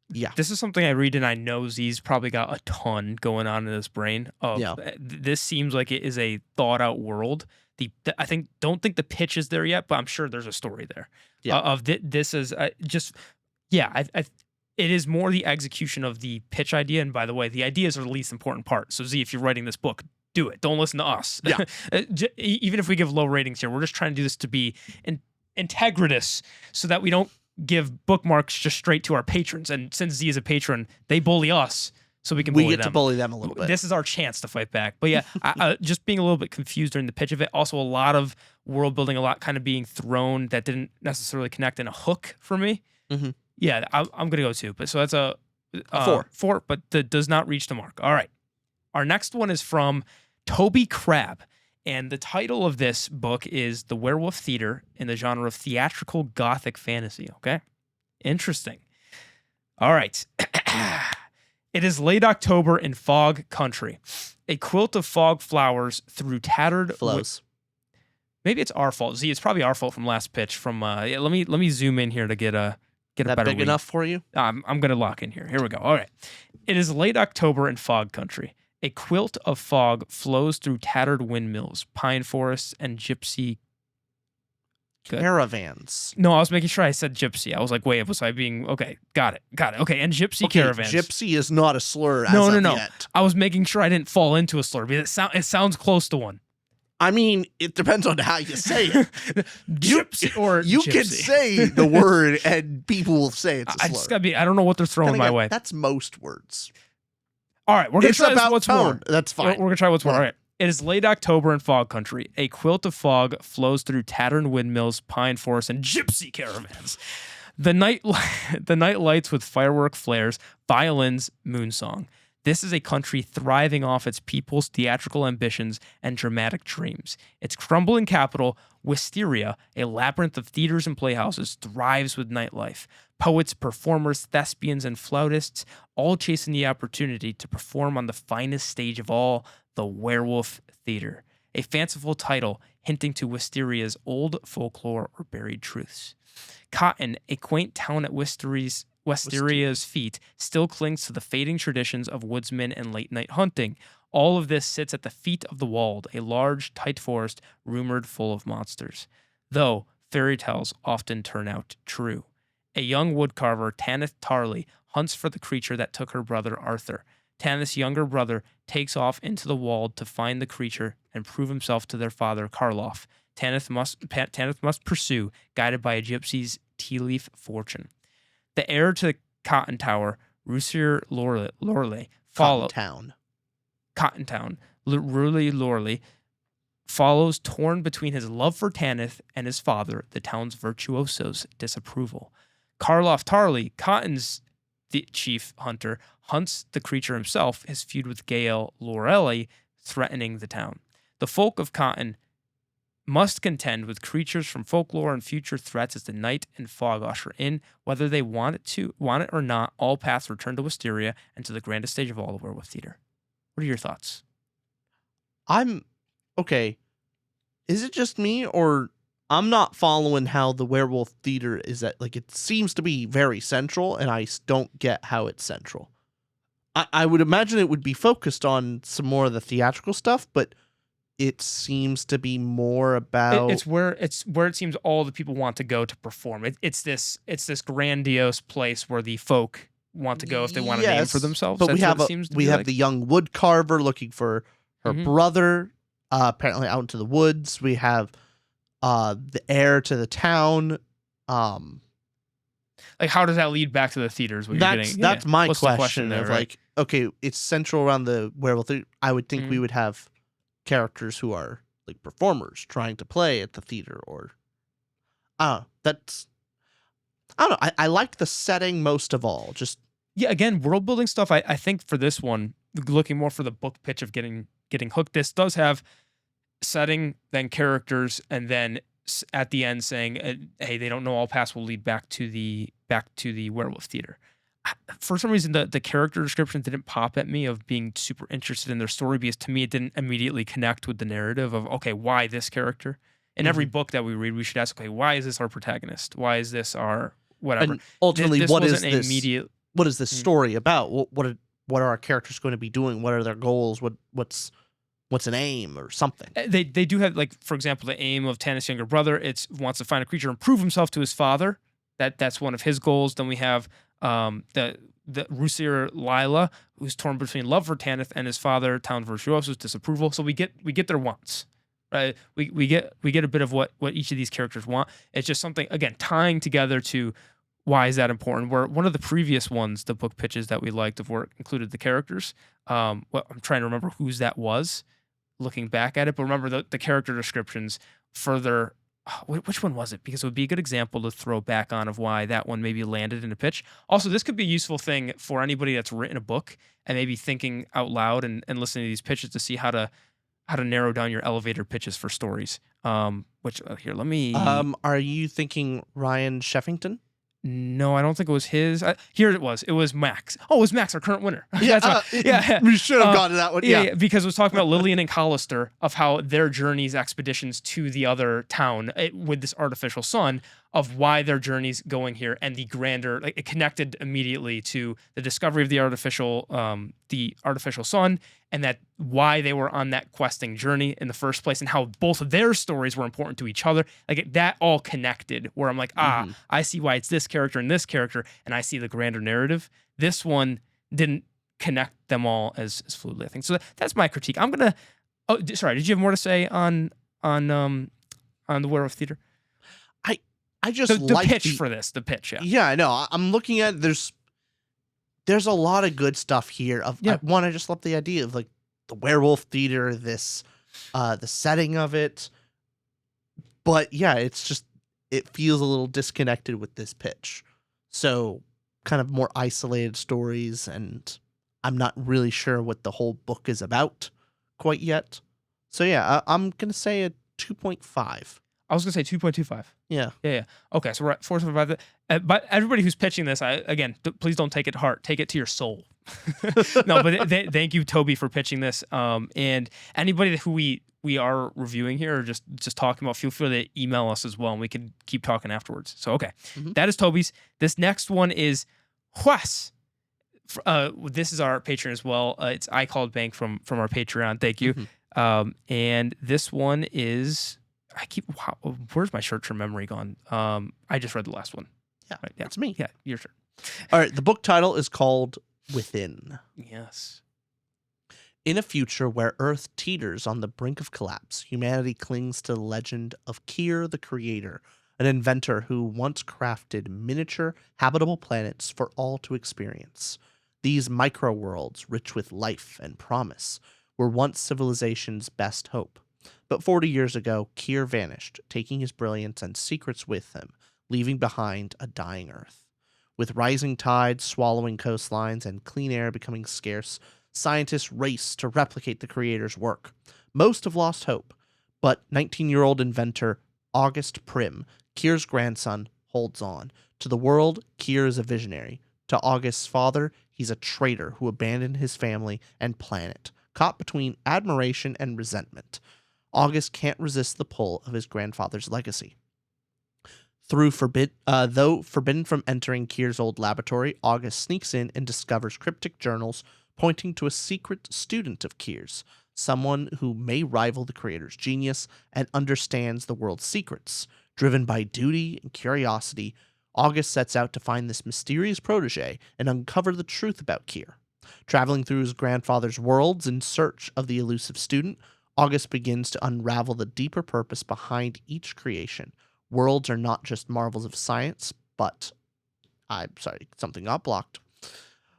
Yeah. This is something I read, and I know Z's probably got a ton going on in his brain. This seems like it is a thought out world. Don't think the pitch is there yet, but I'm sure there's a story there. Yeah. This is it is more the execution of the pitch idea. And by the way, the ideas are the least important part. So Z, if you're writing this book, do it. Don't listen to us. Yeah. Even if we give low ratings here, we're just trying to do this to be integritous so that we don't give bookmarks just straight to our patrons. And since Z is a patron, they bully us, so we can bully them. We get to bully them a little bit. This is our chance to fight back. But yeah, I just being a little bit confused during the pitch of it. Also, a lot of world building, a lot kind of being thrown that didn't necessarily connect in a hook for me. Mm-hmm. Yeah, I'm going to go 2. But so that's a 4. 4, but that does not reach the mark. All right. Our next one is from Toby Crabb. And the title of this book is The Werewolf Theater in the genre of theatrical gothic fantasy. Okay. Interesting. All right. It is late October in fog country. A quilt of fog flowers through tattered Flows. Maybe it's our fault. Z, it's probably our fault from last pitch. Let me zoom in here to get a that better big read. enough for you? I'm going to lock in here. Here we go. All right. It is late October in fog country. A quilt of fog flows through tattered windmills, pine forests, and gypsy caravans. No, I was making sure I said gypsy. I was like, wait, was I being okay? Got it. Okay, and gypsy caravans. Gypsy is not a slur. No. Yet. I was making sure I didn't fall into a slur because it sounds close to one. I mean, it depends on how you say it. Gypsy or you gypsy. can say the word and people will say it's a slur. I just gotta be. I don't know what they're throwing my way. That's most words. All right, we're gonna try this once more. That's fine. We're gonna try once more. All right. It is late October in fog country. A quilt of fog flows through tattered windmills, pine forests, and gypsy caravans. The night lights with firework flares, violins, moonsong. This is a country thriving off its people's theatrical ambitions and dramatic dreams. Its crumbling capital, Wisteria, a labyrinth of theaters and playhouses, thrives with nightlife. Poets, performers, thespians, and flautists all chasing the opportunity to perform on the finest stage of all, the Werewolf Theater. A fanciful title hinting to Wisteria's old folklore or buried truths. Cotton, a quaint town at Wisteria's feet, still clings to the fading traditions of woodsmen and late-night hunting. All of this sits at the feet of the Wald, a large, tight forest rumored full of monsters. Though fairy tales often turn out true. A young woodcarver, Tanith Tarley, hunts for the creature that took her brother Arthur. Tanith's younger brother takes off into the Wald to find the creature and prove himself to their father, Karloff. Tanith must pursue, guided by a gypsy's tea-leaf fortune. The heir to the Cotton Tower, Rusier Lorley, follows, torn between his love for Tanith and his father, the town's virtuoso's disapproval. Karloff Tarley, Cotton's the chief hunter, hunts the creature himself, his feud with Gael Lorelei threatening the town. The folk of Cotton must contend with creatures from folklore and future threats as the night and fog usher in, whether they want it or not. All paths return to Wisteria and to the grandest stage of all, the Werewolf Theater. What are your thoughts? Okay. Is it just me, or I'm not following how the Werewolf Theater is at? Like, it seems to be very central, and I don't get how it's central. I would imagine it would be focused on some more of the theatrical stuff, but it seems to be more about It's where it seems all the people want to go to perform. It's this grandiose place where the folk want to go if they want a name for Yes, themselves. but That's what it seems to be like. the young wood carver looking for her Mhm. brother, apparently out into the woods. We have the heir to the town. Like, how does that lead back to the theaters? What you're getting? That's my What's the question there, of right? like, okay, it's central around the werewolf. I would think we Mhm. would have characters who are like performers trying to play at the theater, or that's I don't know. I like the setting most of all. Just Yeah, again, world building stuff. I think for this one, looking more for the book pitch of getting hooked. This does have setting, then characters, and then at the end saying, "Hey, they don't know all paths will lead back to the werewolf theater." For some reason, the character description didn't pop at me of being super interested in their story, because to me it didn't immediately connect with the narrative of, okay, why this character? In every book that we read, we should ask, okay, why is this our protagonist? Why is this our whatever? and ultimately, This what is wasn't an this? immediate. What is this Mm. story about? What are our characters going to be doing? What are their goals? What's an aim or something? They do have, like, for example, the aim of Tannis' younger brother. It's wants to find a creature and prove himself to his father. That's one of his goals. Then we have the Rusir Lila, who's torn between love for Tanith and his father, Town Virtuoso's disapproval. So we get their wants. Right? We get a bit of what each of these characters want. It's just something, again, tying together to why is that important. Where one of the previous ones, the book pitches that we liked of work included the characters. I'm trying to remember whose that was, looking back at it, but remember the character descriptions further. Which one was it? Because it would be a good example to throw back on of why that one maybe landed in a pitch. Also, this could be a useful thing for anybody that's written a book and maybe thinking out loud and listening to these pitches to see how to narrow down your elevator pitches for stories. Which here, let me. Are you thinking Ryan Sheffington? No, I don't think it was his. Here it was. It was Max. Oh, it was Max, our current winner. Yeah, That's right. Yeah. we should have gone to that one. Yeah, because it was talking about Lillian and Collister of how their journeys, expeditions to the other town with this artificial sun, of why their journeys going here, and the grander, like, it connected immediately to the discovery of the artificial sun, and that why they were on that questing journey in the first place, and how both of their stories were important to each other. Like, that all connected, where I'm like, I see why it's this character and this character, and I see the grander narrative. This one didn't connect them all as fluidly, I think. So that's my critique. I'm gonna. Oh, sorry. Did you have more to say on the Werewolf Theater? I just The like pitch for this. The pitch, yeah. Yeah, I know. I'm looking at there's a lot of good stuff here. I just love the idea of like the werewolf theater, this the setting of it. But yeah, it's just it feels a little disconnected with this pitch. So kind of more isolated stories, and I'm not really sure what the whole book is about quite yet. So yeah, I'm gonna say a 2.5. I was gonna say 2.25. Yeah. Yeah. Okay, so we're at 4.5. But everybody who's pitching this, please don't take it to heart. Take it to your soul. No, but thank you, Toby, for pitching this. And anybody who we are reviewing here or just talking about, feel free to email us as well, and we can keep talking afterwards. So okay, That is Toby's. This next one is Juas. This is our Patreon as well. It's I Called Bank from our Patreon. Thank you. And this one is. Wow, where's my short-term memory gone? I just read the last one. Yeah, right, that's me. Yeah, your turn. All right, the book title is called Within. Yes. In a future where Earth teeters on the brink of collapse, humanity clings to the legend of Kier the Creator, an inventor who once crafted miniature, habitable planets for all to experience. These micro-worlds, rich with life and promise, were once civilization's best hope. But 40 years ago, Kier vanished, taking his brilliance and secrets with him, leaving behind a dying Earth. With rising tides swallowing coastlines and clean air becoming scarce, scientists race to replicate the Creator's work. Most have lost hope, but 19-year-old inventor August Prim, Kier's grandson, holds on. To the world, Kier is a visionary. To August's father, he's a traitor who abandoned his family and planet, caught between admiration and resentment. August can't resist the pull of his grandfather's legacy. Though forbidden from entering Kier's old laboratory, August sneaks in and discovers cryptic journals pointing to a secret student of Kier's, someone who may rival the creator's genius and understands the world's secrets. Driven by duty and curiosity, August sets out to find this mysterious protege and uncover the truth about Kier. Traveling through his grandfather's worlds in search of the elusive student, August begins to unravel the deeper purpose behind each creation. Worlds are not just marvels of science, but something got blocked.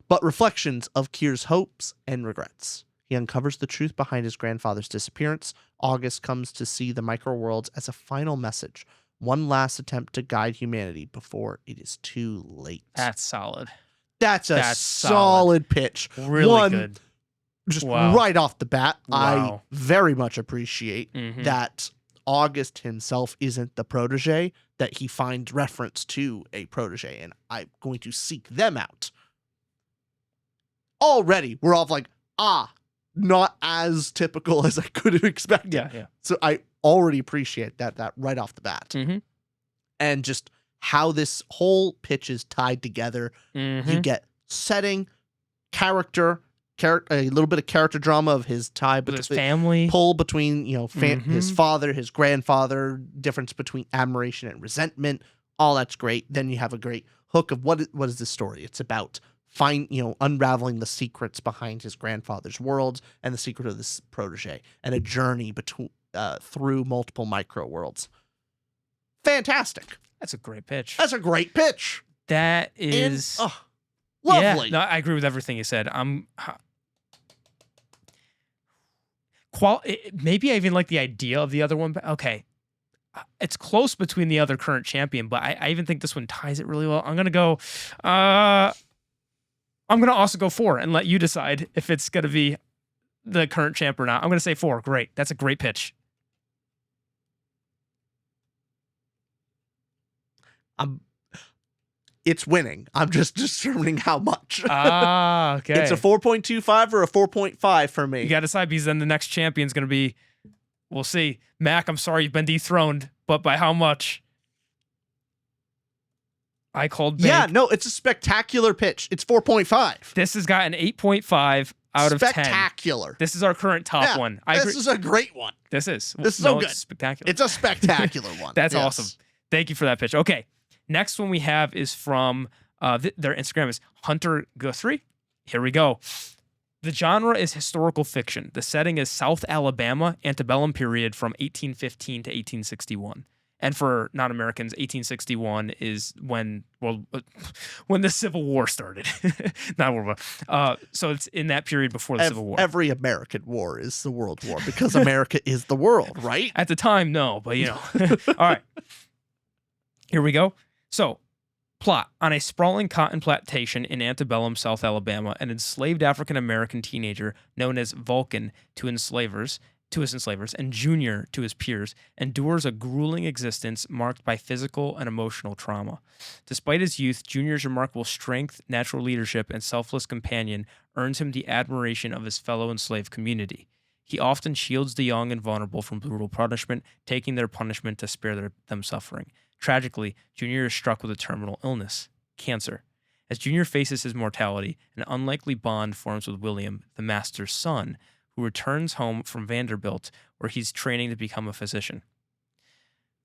But reflections of Kier's hopes and regrets. He uncovers the truth behind his grandfather's disappearance. August comes to see the microworlds as a final message, one last attempt to guide humanity before it is too late. That's solid. That's a solid pitch. Really good. Just right off the bat, Wow. I very much appreciate Mhm. that August himself isn't the protege, that he finds reference to a protege, and I'm going to seek them out. Already, we're all like, not as typical as I could have expected. Yeah. So I already appreciate that right off the bat. Mhm. And just how this whole pitch is tied together. Mhm. You get setting, character, a little bit of character drama of his tie, With his family. pull between his Mhm. father, his grandfather, difference between admiration and resentment. All that's great. Then you have a great hook of what is this story? It's about unraveling the secrets behind his grandfather's world and the secret of this protege, and a journey through multiple micro worlds. Fantastic. That's a great pitch. That's a great pitch. That is Lovely. Yeah, no, I agree with everything you said. Maybe I even like the idea of the other one, but okay. It's close between the other current champion, but I even think this one ties it really well. I'm gonna go. I'm gonna also go 4 and let you decide if it's gonna be the current champ or not. I'm gonna say 4. Great, that's a great pitch. It's winning. I'm just determining how much. Okay. It's a 4.25 or a 4.5 for me. You got to decide because then the next champion's going to be, we'll see. Mac, I'm sorry you've been dethroned, but by how much? I called bank. Yeah, no, it's a spectacular pitch. It's 4.5. This has got an 8.5 out of 10. Spectacular. This is our current top one. I agree. This is a great one. This is. This is so good. It's spectacular. It's a spectacular one. That's Yes. awesome. Thank you for that pitch. Okay. Next one we have is from their Instagram is Hunter Guthrie. Here we go. The genre is historical fiction. The setting is South Alabama, antebellum period from 1815 to 1861. And for non-Americans, 1861 is when the Civil War started. Not World War. So it's in that period before the Civil War. Every American war is the World War because America is the world, right? At the time, no, but All right. Here we go. So, plot. On a sprawling cotton plantation in antebellum South Alabama, an enslaved African-American teenager known as Vulcan to his enslavers, and Junior to his peers, endures a grueling existence marked by physical and emotional trauma. Despite his youth, Junior's remarkable strength, natural leadership, and selfless companion earns him the admiration of his fellow enslaved community. He often shields the young and vulnerable from brutal punishment, taking their punishment to spare them suffering. Tragically, Junior is struck with a terminal illness, cancer. As Junior faces his mortality, an unlikely bond forms with William, the master's son, who returns home from Vanderbilt, where he's training to become a physician.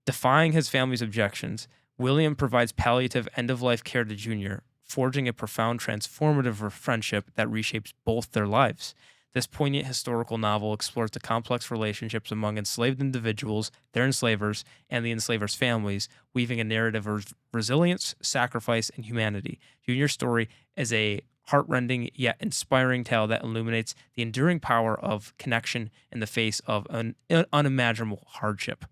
Defying his family's objections, William provides palliative end-of-life care to Junior, forging a profound transformative friendship that reshapes both their lives. This poignant historical novel explores the complex relationships among enslaved individuals, their enslavers, and the enslavers' families, weaving a narrative of resilience, sacrifice, and humanity. Junior's story is a heartrending yet inspiring tale that illuminates the enduring power of connection in the face of an unimaginable hardship.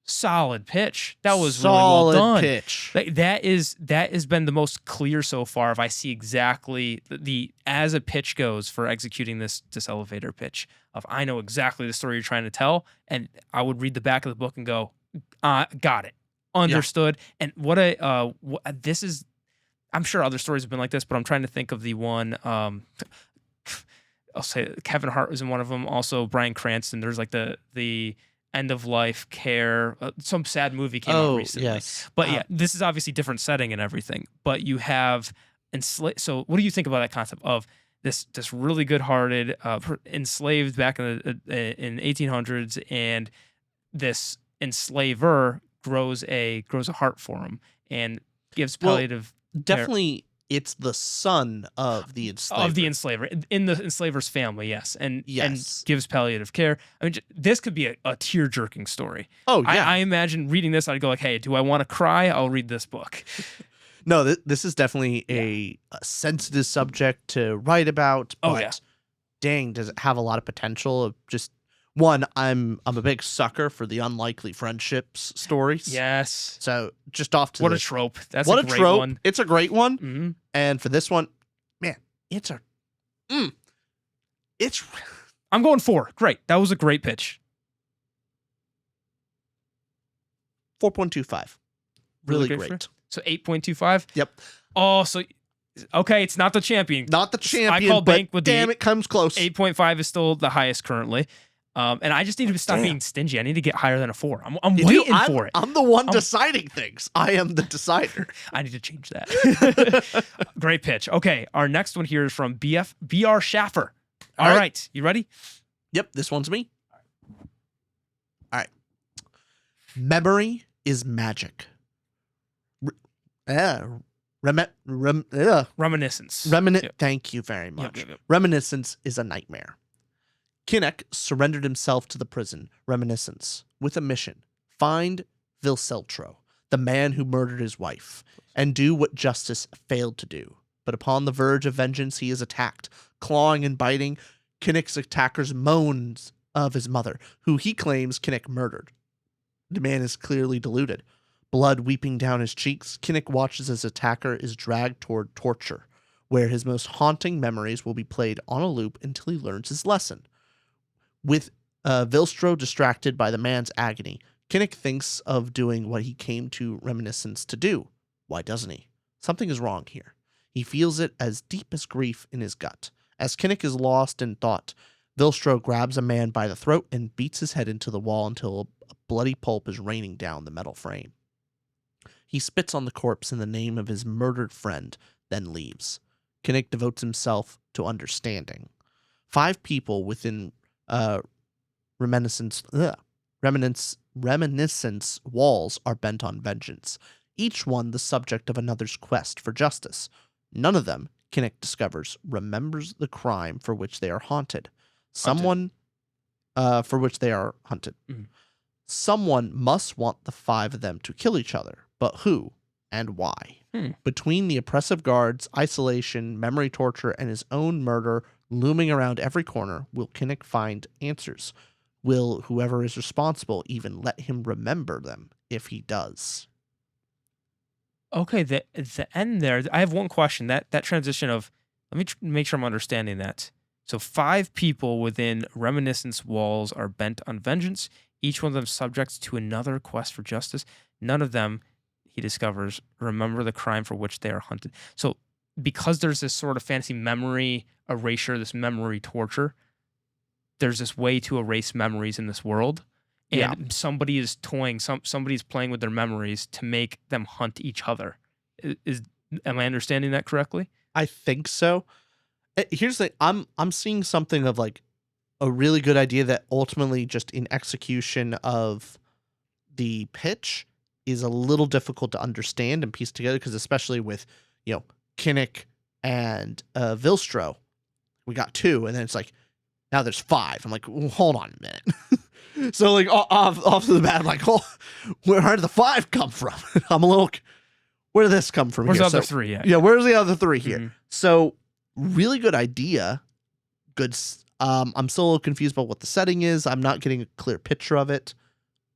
Solid pitch. That was really well done. Solid pitch. Like, that has been the most clear so far. If I see exactly the as a pitch goes for executing this elevator pitch, of I know exactly the story you're trying to tell, and I would read the back of the book and go, got it, understood. Yeah. And this is. I'm sure other stories have been like this, but I'm trying to think of the one. I'll say Kevin Hart was in one of them. Also Bryan Cranston. There's like the end of life care. Some sad movie came out recently. Yes. But yeah, this is obviously different setting and everything. But you have so what do you think about that concept of this really good-hearted enslaved back in 1800s, and this enslaver grows a heart for him and gives palliative care. Definitely, it's the son of the enslaver. Of the enslaver, in the enslaver's family, yes. And Yes. gives palliative care. I mean, this could be a tear-jerking story. Oh, yeah. I imagine reading this, I'd go like, hey, do I want to cry? I'll read this book. No, this is definitely a sensitive subject to write about, but Oh, yeah. dang, does it have a lot of potential of just one, I'm a big sucker for the unlikely friendships stories. Yes. So just off to What a this- trope. That's what a a great trope. one. It's a great one. Mhm. And for this one, man, it's it's I'm going 4. Great. That was a great pitch. 4.25. Really good for great. So 8.25. Yep. Oh, so okay, it's not the champion. Not the champion, call but bank with the damn, it comes close. 8.5 is still the highest currently. And I just need to stop damn. being stingy. I need to get higher than a 4. I'm Dude, waiting I'm, for it. I'm the one I'm- deciding things. I am the decider. I need to change that. Great pitch. Okay, our next one here is from BR Schaffer. All right, you ready? Yep, this one's me. All right. Memory is magic. Reminiscence. Yep. Thank you very much. Yep. Reminiscence is a nightmare. Kinnock surrendered himself to the prison, Reminiscence, with a mission. Find Vilseltro, the man who murdered his wife, and do what justice failed to do. But upon the verge of vengeance, he is attacked. Clawing and biting, Kinnock's attackers moans of his mother, who he claims Kinnock murdered. The man is clearly deluded. Blood weeping down his cheeks, Kinnock watches as attacker is dragged toward torture, where his most haunting memories will be played on a loop until he learns his lesson. With Vilstro distracted by the man's agony, Kinnock thinks of doing what he came to Reminiscence to do. Why doesn't he? Something is wrong here. He feels it as deep as grief in his gut. As Kinnock is lost in thought, Vilstro grabs a man by the throat and beats his head into the wall until a bloody pulp is raining down the metal frame. He spits on the corpse in the name of his murdered friend, then leaves. Kinnock devotes himself to understanding. 5 people within Reminiscence walls are bent on vengeance, each one the subject of another's quest for justice. None of them, Kinnock discovers, remembers the crime for which they are haunted. Someone for which they are hunted. Mhm. Someone must want the 5 of them to kill each other, but who and why? Between the oppressive guards, isolation, memory torture, and his own murder looming around every corner, will Kinnock find answers? Will whoever is responsible even let him remember them if he does? Okay, the end there. I have one question. That transition of, let me make sure I'm understanding that. So 5 people within Reminiscence walls are bent on vengeance. Each one of them subject to another quest for justice. None of them, he discovers, remember the crime for which they are hunted. So because there's this sort of fantasy memory erasure, this memory torture, there's this way to erase memories in this world. And somebody is toying, somebody's playing with their memories to make them hunt each other. Am I understanding that correctly? I think so. Here's the I'm seeing something of like a really good idea that ultimately just in execution of the pitch is a little difficult to understand and piece together, because especially with, Kinnock and Vilstro, we got 2, and then it's like, now there's 5. I'm like, well, hold on a minute. So like off to the bat, I'm like, oh, where did the 5 come from? I'm a little, where did this come from? Where's here? the other 3? Yeah, where's the other 3 here? Mhm. So really good idea. Good. I'm still a little confused about what the setting is. I'm not getting a clear picture of it.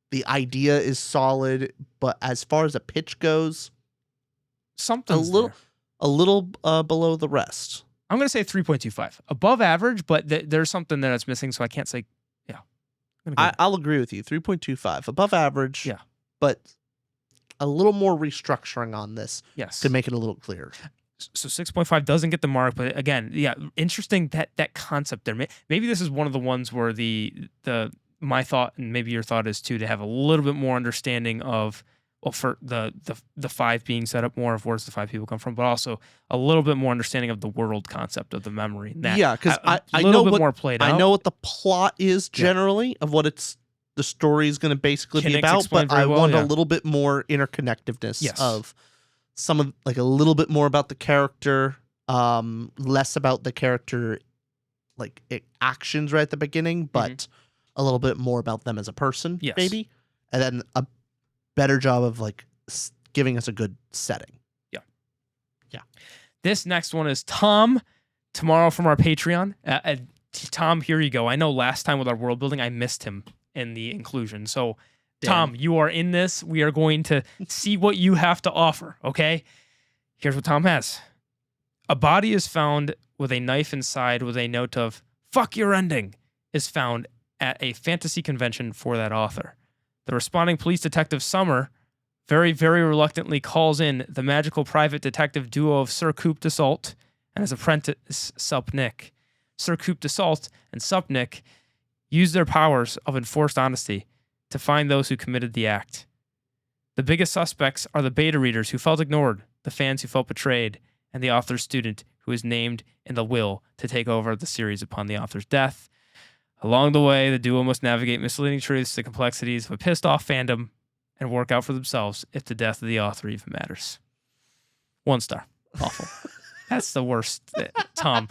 The idea is solid, but as far as a pitch goes, Something's a little below the rest. I'm going to say 3.25. Above average, but there's something that it's missing, so I can't say, yeah. I'll agree with you. 3.25, above average. Yeah. But a little more restructuring on this Yes. to make it a little clearer. So 6.5 doesn't get the mark, but again, yeah, interesting that concept there. Maybe this is one of the ones where my thought, and maybe your thought is too, to have a little bit more understanding of well, for the 5 being set up more of where's the 5 people come from, but also a little bit more understanding of the world concept of the memory. And that, Yeah, because I little know bit what more played out. I know what the plot is generally of what the story is going to basically be Kinnick's about, explained but very I well, want yeah. a little bit more interconnectiveness Yes. of some of like a little bit more about the character, less about the character like actions right at the beginning, but a little bit more about them as a person, Yes. maybe, and then a better job of like giving us a good setting. This next one is Tom tomorrow from our Patreon. Tom, here you go. I know last time with our world building, I missed him in the inclusion. So, Tom, you are in this. We are going to see what you have to offer, okay? Here's what Tom has. A body is found with a knife inside with a note of, fuck your ending, is found at a fantasy convention for that author. The responding police detective Summer very, very reluctantly calls in the magical private detective duo of Sir Coupe d'Assault and his apprentice Supnick. Sir Coupe d'Assault and Supnick use their powers of enforced honesty to find those who committed the act. The biggest suspects are the beta readers who felt ignored, the fans who felt betrayed, and the author's student who is named in the will to take over the series upon the author's death. Along the way, the duo must navigate misleading truths, the complexities of a pissed-off fandom, and work out for themselves if the death of the author even matters. 1 star. Awful. That's the worst. Tom,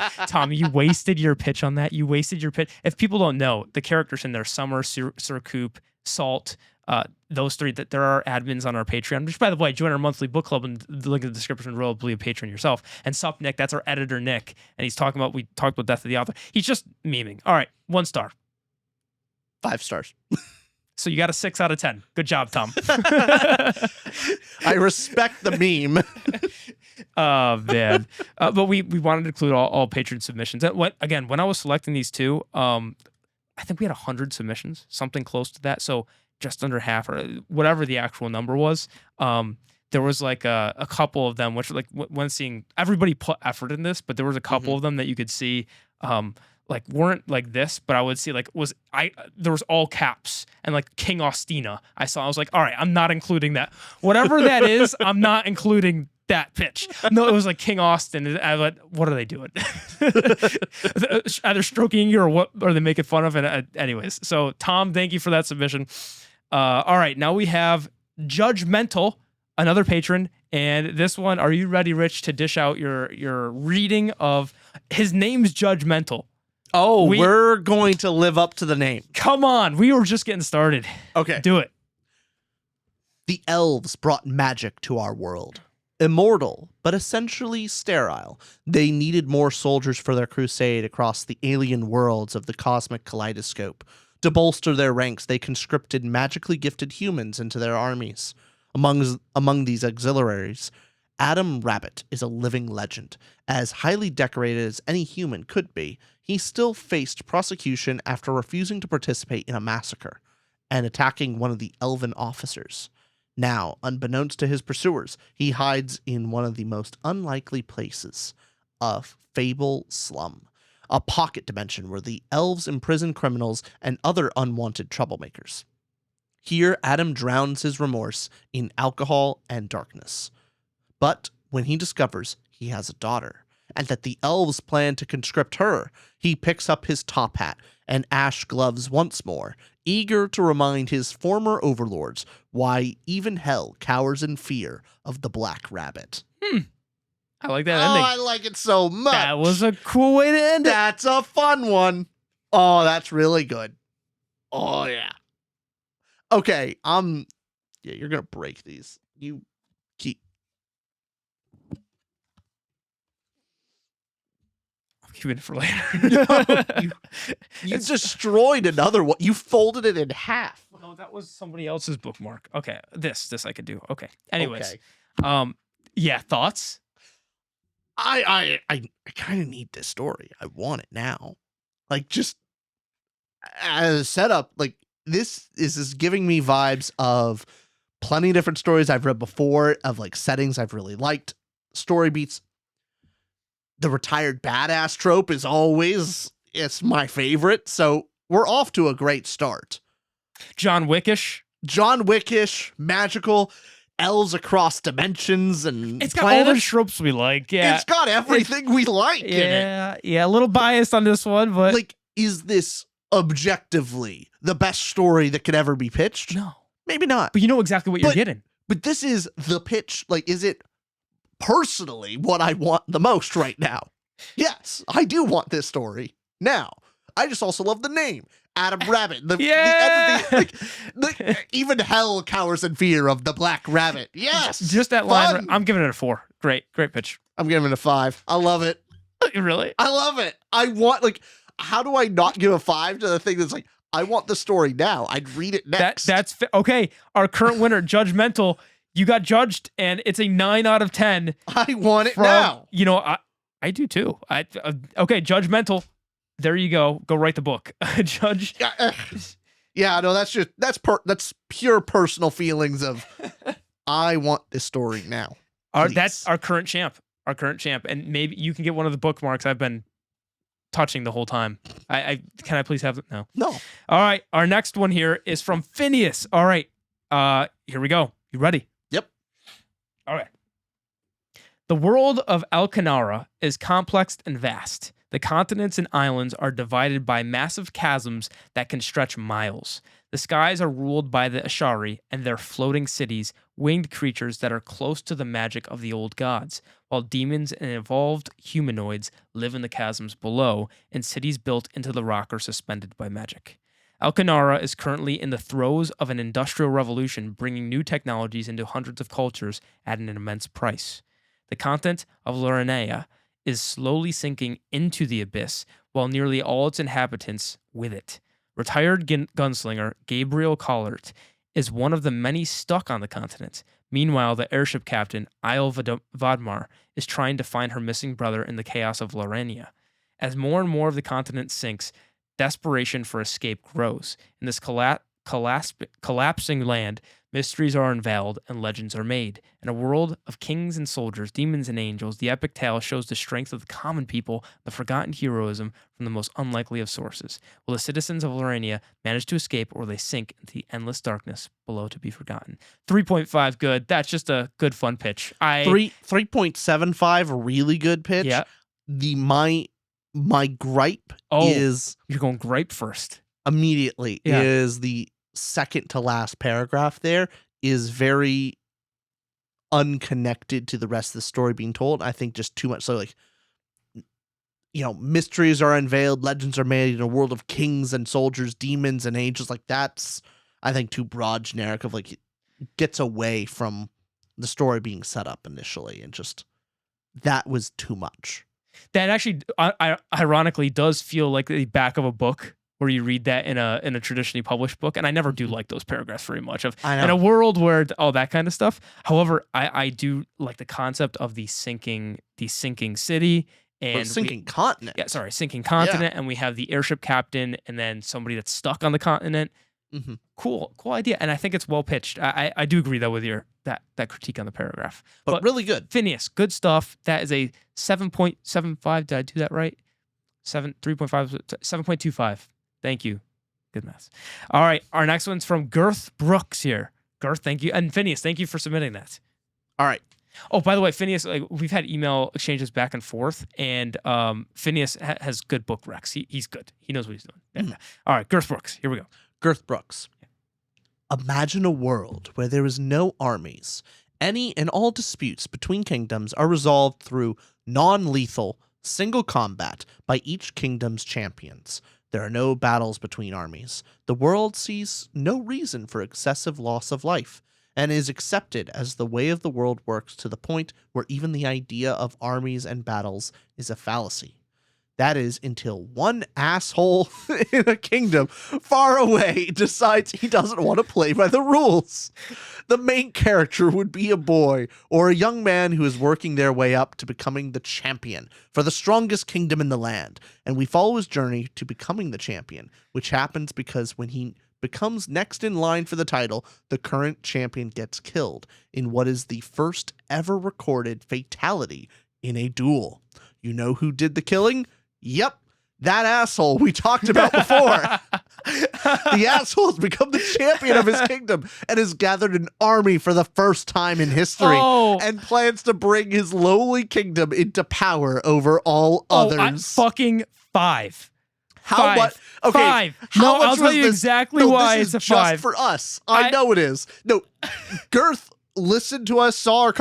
you wasted your pitch on that. You wasted your pitch. If people don't know, the characters in there, Summer, Sir Coupe, Salt, those 3, that there are admins on our Patreon, which, by the way, join our monthly book club and the link in the description will be a patron yourself. And Sup Nick, that's our editor, Nick. And we talked about death of the author. He's just memeing. All right, 1 star. 5 stars. So you got a 6 out of 10. Good job, Tom. I respect the meme. Oh, man. But we wanted to include all patron submissions. When I was selecting these 2, I think we had 100 submissions, something close to that. So just under half or whatever the actual number was. There was like a couple of them, which like when seeing everybody put effort in this, but there was a couple of them that you could see like weren't like this, but I would see like there was all caps and like King Ostina. I was like, all right, I'm not including that. Whatever that is, I'm not including that pitch. No, it was like King Austin. I went, what are they doing? Either stroking you or what are they making fun of? And anyways, so Tom, thank you for that submission. All right, now we have Judgmental, another patron, and this one, are you ready, Rich, to dish out your reading of his name's Judgmental? Oh, we're going to live up to the name. Come on, we were just getting started. Okay. Do it. The elves brought magic to our world. Immortal, but essentially sterile, they needed more soldiers for their crusade across the alien worlds of the cosmic kaleidoscope. To bolster their ranks, they conscripted magically gifted humans into their armies. Among these auxiliaries, Adam Rabbit is a living legend. As highly decorated as any human could be, he still faced prosecution after refusing to participate in a massacre and attacking one of the elven officers. Now, unbeknownst to his pursuers, he hides in one of the most unlikely places, a Fable slum, a pocket dimension where the elves imprison criminals and other unwanted troublemakers. Here, Adam drowns his remorse in alcohol and darkness. But when he discovers he has a daughter, and that the elves plan to conscript her, he picks up his top hat and ash gloves once more, eager to remind his former overlords why even hell cowers in fear of the Black Rabbit. I like that ending. Oh, I like it so much. That was a cool way to end it. That's a fun one. Oh, that's really good. Oh, yeah. Okay, yeah, you're going to break these. You keep... Keep it for later. You destroyed another one. You folded it in half. No, that was somebody else's bookmark. Okay, this I could do. Okay. Anyways, Okay. Yeah, thoughts? I kind of need this story. I want it now. Like, just as a setup, like, this is giving me vibes of plenty of different stories I've read before, of like settings I've really liked, story beats. The retired badass trope is always, it's my favorite. So we're off to a great start. John Wickish. John Wickish, magical. L's across dimensions and It's got all the planets. tropes we like. Yeah. It's got everything we like in it. Yeah. Yeah. A little biased on this one, but Like, is this objectively the best story that could ever be pitched? no. Maybe not. But you know exactly what you're But- getting. But this is the pitch. Like, is it personally what I want the most right now? Yes, I do want this story now. I just also love the name. Adam Rabbit. The entity, like, even hell cowers in fear of the Black Rabbit. Yes. Just that line. Fun. I'm giving it a 4. Great pitch. I'm giving it a 5. I love it. Really? I love it. I want, like, how do I not give a 5 to the thing that's like, I want the story now. I'd read it next. Okay. Our current winner, Judgmental. You got judged, and it's a 9 out of 10. I want it From, now. you know, I do too. Okay, Judgmental. There you go. Go write the book. Judge. Yeah, no, that's pure personal feelings of I want this story now. That's our current champ. Our current champ. And maybe you can get one of the bookmarks I've been touching the whole time. Can I please have it? No. No. All right. Our next one here is from Phineas. All right. Here we go. You ready? Yep. All right. The world of Alcanara is complex and vast. The continents and islands are divided by massive chasms that can stretch miles. The skies are ruled by the Ashari and their floating cities, winged creatures that are close to the magic of the old gods, while demons and evolved humanoids live in the chasms below, and cities built into the rock are suspended by magic. Alcanara is currently in the throes of an industrial revolution, bringing new technologies into hundreds of cultures at an immense price. The continent of Lorania is slowly sinking into the abyss, while nearly all its inhabitants with it. Retired gunslinger Gabriel Collert is one of the many stuck on the continent. Meanwhile, the airship captain, Isle Vadmar, is trying to find her missing brother in the chaos of Lorania. As more and more of the continent sinks, desperation for escape grows. In this collapsing land, mysteries are unveiled and legends are made. In a world of kings and soldiers, demons and angels, the epic tale shows the strength of the common people, the forgotten heroism from the most unlikely of sources. Will the citizens of Lorania manage to escape, or will they sink into the endless darkness below to be forgotten? 3.5 good. That's just a good fun pitch. 3.75 really good pitch. Yeah. My gripe is You're going gripe first. immediately Yeah. is the second to last paragraph there is very unconnected to the rest of the story being told. I think just too much. So, like, you know, mysteries are unveiled, legends are made in a world of kings and soldiers, demons and angels. Like, that's, I think, too broad generic of, like, it gets away from the story being set up initially, and just that was too much. That actually, ironically, does feel like the back of a book where you read that in a traditionally published book, and I never do like those paragraphs very much. I know. In a world where all that kind of stuff. However, I do like the concept of the sinking city and sinking continent. sinking continent, and we have the airship captain, and then somebody that's stuck on the continent. Mm-hmm. Cool idea, and I think it's well pitched. I do agree though with your that critique on the paragraph, But really good. Phineas, good stuff. That is a 7.75. Did I do that right? 7.25. Thank you. Good math. All right. Our next one's from Girth Brooks here. Girth, thank you. And Phineas, thank you for submitting that. All right. Oh, by the way, Phineas, like, we've had email exchanges back and forth, and Phineas has good book recs. He's good. He knows what he's doing. Yeah. All right. Girth Brooks. Here we go. Girth Brooks. Imagine a world where there is no armies. Any and all disputes between kingdoms are resolved through non-lethal, single combat by each kingdom's champions. There are no battles between armies. The world sees no reason for excessive loss of life, and is accepted as the way of the world works, to the point where even the idea of armies and battles is a fallacy. That is until one asshole in a kingdom far away decides he doesn't want to play by the rules. The main character would be a boy or a young man who is working their way up to becoming the champion for the strongest kingdom in the land, and we follow his journey to becoming the champion, which happens because when he becomes next in line for the title, the current champion gets killed in what is the first ever recorded fatality in a duel. You know who did the killing? Yep, that asshole we talked about before. The asshole has become the champion of his kingdom and has gathered an army for the first time in history and plans to bring his lowly kingdom into power over all others. Fucking 5. How much? Okay, 5. No, I'll tell you exactly why it's a 5. Just for us. I know it is. No, Girth listened to us, saw our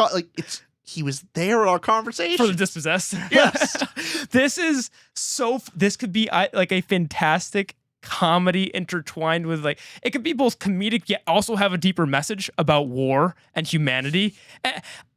he was there in our conversation. For the dispossessed. Yes. This could be like a fantastic comedy intertwined with it could be both comedic yet also have a deeper message about war and humanity.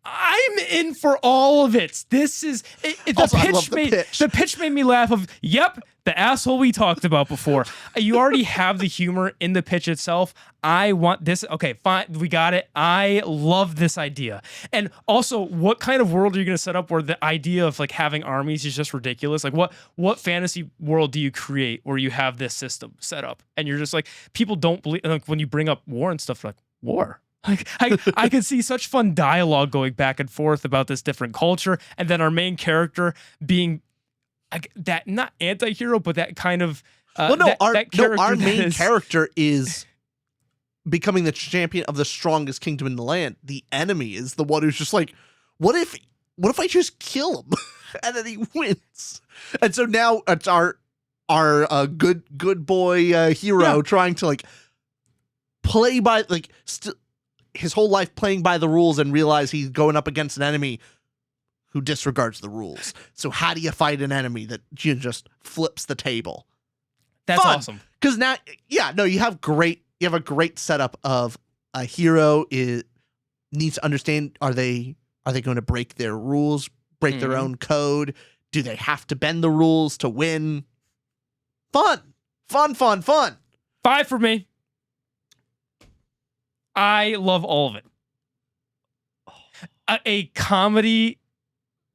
I'm in for all of it. This is the pitch made me laugh of, yep, the asshole we talked about before. You already have the humor in the pitch itself. I want this. Okay, fine. We got it. I love this idea. And also, what kind of world are you going to set up where the idea of having armies is just ridiculous? What fantasy world do you create where you have this system set up and you're just people don't believe, when you bring up war and stuff, war? I could see such fun dialogue going back and forth about this different culture, and then our main character being that not anti-hero, but that kind of our main character is becoming the champion of the strongest kingdom in the land. The enemy is the one who's just what if I just kill him and then he wins? And so now it's our good boy hero trying to play by his whole life playing by the rules and realize he's going up against an enemy who disregards the rules. So how do you fight an enemy that just flips the table? That's awesome. Because now, you have a great setup of a hero needs to understand, are they going to break their rules, break their own code? Do they have to bend the rules to win? Fun. 5 for me. I love all of it. A comedy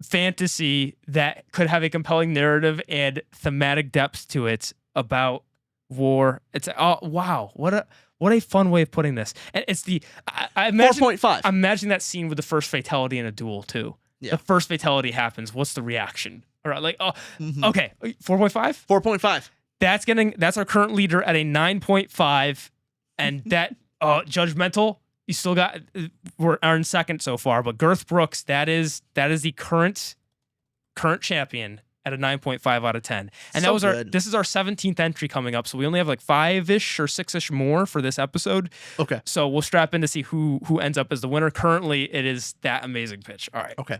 fantasy that could have a compelling narrative and thematic depth to it about war. It's wow, what a fun way of putting this. And it's I imagine 4.5. I'm imagining that scene with the first fatality in a duel too. Yeah. The first fatality happens. What's the reaction? All right, okay, 4.5. 4.5. That's our current leader at a 9.5, and that. Judgmental. You still got. We're in second so far, but Girth Brooks. That is the current champion at a 9.5 out of 10. And that was this is our 17th entry coming up, so we only have 5-ish or 6-ish more for this episode. Okay. So we'll strap in to see who ends up as the winner. Currently, it is that amazing pitch. All right. Okay.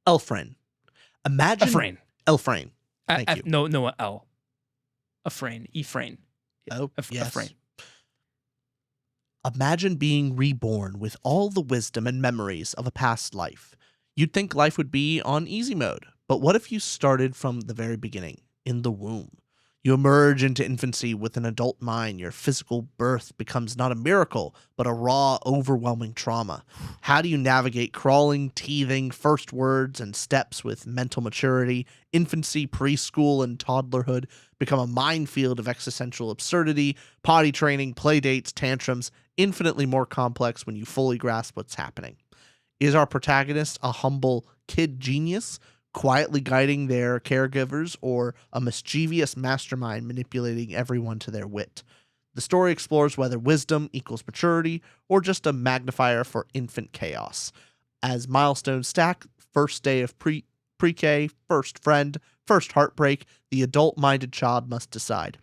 Elfrain. Imagine Elfrain. Thank you. No, L. Ephraim. Oh, yes. Ephraim. Imagine being reborn with all the wisdom and memories of a past life. You'd think life would be on easy mode, but what if you started from the very beginning, in the womb? You emerge into infancy with an adult mind. Your physical birth becomes not a miracle, but a raw, overwhelming trauma. How do you navigate crawling, teething, first words and steps with mental maturity? Infancy, preschool, and toddlerhood become a minefield of existential absurdity, potty training, play dates, tantrums, infinitely more complex when you fully grasp what's happening. Is our protagonist a humble kid genius, quietly guiding their caregivers, or a mischievous mastermind manipulating everyone to their wit? The story explores whether wisdom equals maturity or just a magnifier for infant chaos. As milestones stack, first day of pre-K, first friend, first heartbreak, the adult-minded child must decide.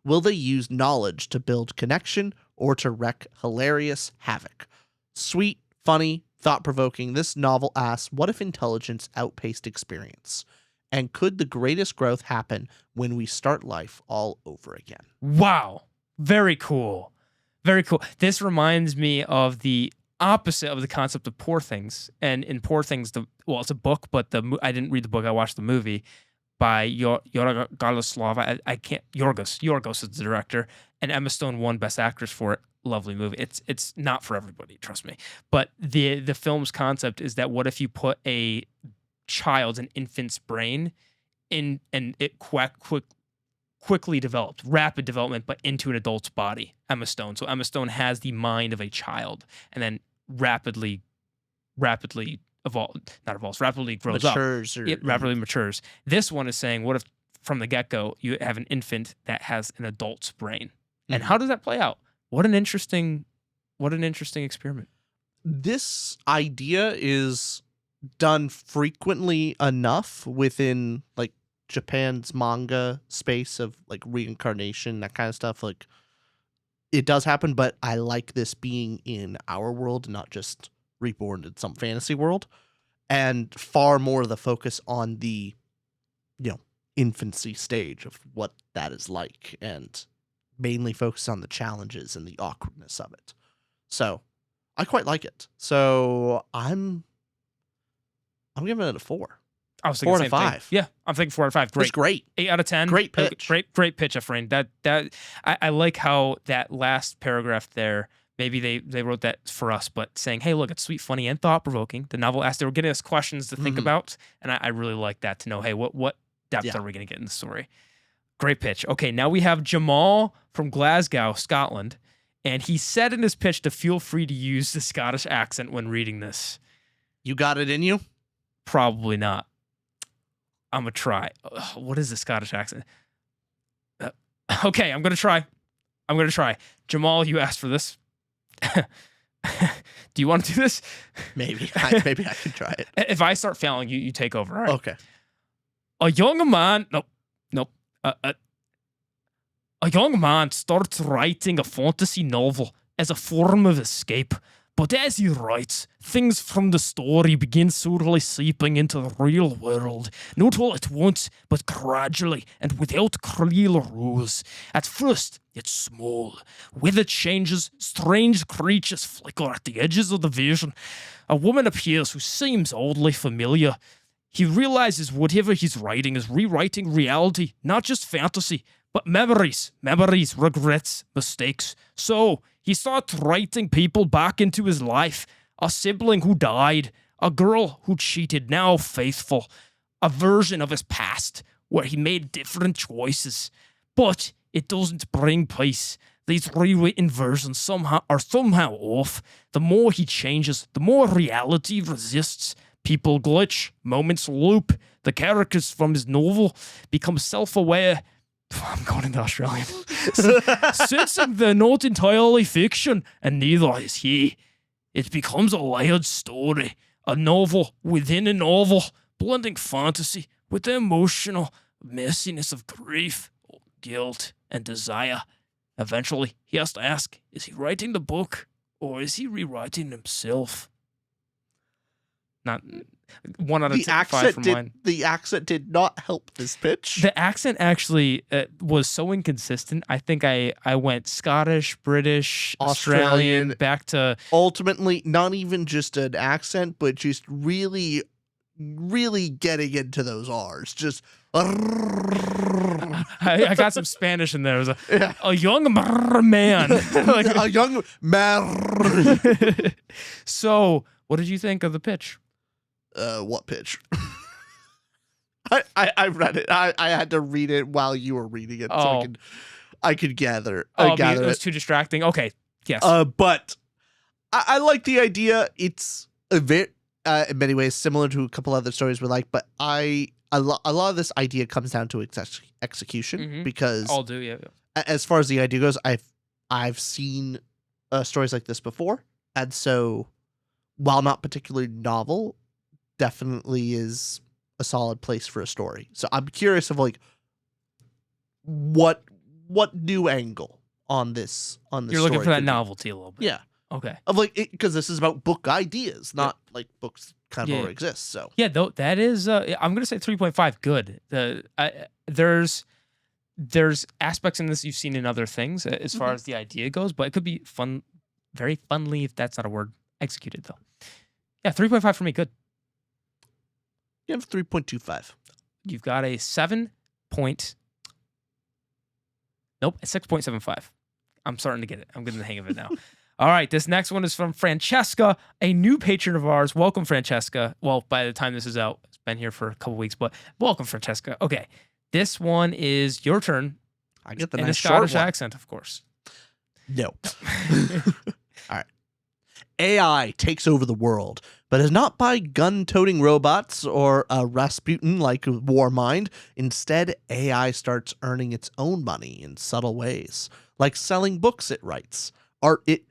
Will they use knowledge to build connection or to wreak hilarious havoc? Sweet, funny, thought-provoking, this novel asks, what if intelligence outpaced experience? And could the greatest growth happen when we start life all over again? Wow. Very cool. Very cool. This reminds me of the opposite of the concept of Poor Things. And in Poor Things, it's a book, but I didn't read the book. I watched the movie by Yorgos. Yorgos is the director, and Emma Stone won Best Actress for it. Lovely movie. It's not for everybody, trust me. But the film's concept is that what if you put an infant's brain in, and it quickly developed, rapid development, but into an adult's body, Emma Stone. So Emma Stone has the mind of a child, and then rapidly grows matures up. It rapidly matures. This one is saying, what if from the get-go, you have an infant that has an adult's brain. And Mhm. how does that play out? What an interesting experiment. This idea is done frequently enough within like Japan's manga space of like reincarnation, that kind of stuff. Like it does happen, but I like this being in our world, not just reborn in some fantasy world, and far more the focus on the, infancy stage of what that is like, and mainly focus on the challenges and the awkwardness of it. So I quite like it. So I'm giving it a 4. I was thinking 4 the out of same thing. 5. Yeah, I'm thinking 4 out of 5. It's Great. great. 8 out of 10. Great pitch. Great pitch, Efrain. I like how that last paragraph there, maybe they wrote that for us, but saying, hey, look, it's sweet, funny, and thought-provoking. The novel asked, they were getting us questions to think Mhm. about, and I really like that to know, hey, what depth Yeah. are we going to get in the story? Great pitch. Okay, now we have Jamal from Glasgow, Scotland, and he said in his pitch to feel free to use the Scottish accent when reading this. You got it in you? Probably not. I'm going to try. What is the Scottish accent? Okay, I'm going to try. Jamal, you asked for this. Do you want to do this? Maybe. I can try it. If I start failing, you take over. All right. Okay. A young man... Nope. A young man starts writing a fantasy novel as a form of escape. But as he writes, things from the story begin slowly seeping into the real world, not all at once, but gradually and without clear rules. At first, it's small. Weather changes, strange creatures flicker at the edges of the vision. A woman appears who seems oddly familiar. He realizes whatever he's writing is rewriting reality, not just fantasy, but memories, regrets, mistakes. So, he starts writing people back into his life. A sibling who died, a girl who cheated, now faithful. A version of his past where he made different choices. But it doesn't bring peace. These rewritten versions are somehow off. The more he changes, the more reality resists. People glitch, moments loop. The characters from his novel become self-aware. I'm going into Australian. Sensing they're not entirely fiction, and neither is he. It becomes a layered story, a novel within a novel, blending fantasy with the emotional messiness of grief, guilt, and desire. Eventually, he has to ask, is he writing the book, or is he rewriting himself? Not 1 out of 5 from mine. The accent did not help this pitch. The accent actually was so inconsistent. I think I went Scottish, British, Australian, back to... Ultimately, not even just an accent, but just really, really getting into those R's. Just... I got some Spanish in there. It was a young man. A young man. So, what did you think of the pitch? What pitch? I read it. I had to read it while you were reading it, so I could gather. It was too distracting. Okay, yes. But I like the idea. It's a bit, in many ways, similar to a couple other stories we like. But a lot of this idea comes down to execution because I'll do. Yeah. As far as the idea goes, I've seen stories like this before, and so while not particularly novel, definitely is a solid place for a story. So I'm curious of like what new angle on this You're looking for that novelty a little bit. Yeah. Okay. Of like, because this is about book ideas, not like books kind of already exist. So yeah, though that is I'm gonna say 3.5 good. There's aspects in this you've seen in other things as far as the idea goes, but it could be fun, very funly, if that's not a word, executed though. Yeah, 3.5 for me, good. You have 3.25. You've got a 6.75. I'm starting to get it. I'm getting the hang of it now. All right, this next one is from Francesca, a new patron of ours. Welcome, Francesca. Well, by the time this is out, it's been here for a couple weeks, but welcome, Francesca. Okay, this one is your turn. I get the in nice a Scottish short one. accent, of course. No. All right. AI takes over the world, but it's not by gun-toting robots or a Rasputin like Warmind. Instead, AI starts earning its own money in subtle ways, like selling books it writes, art it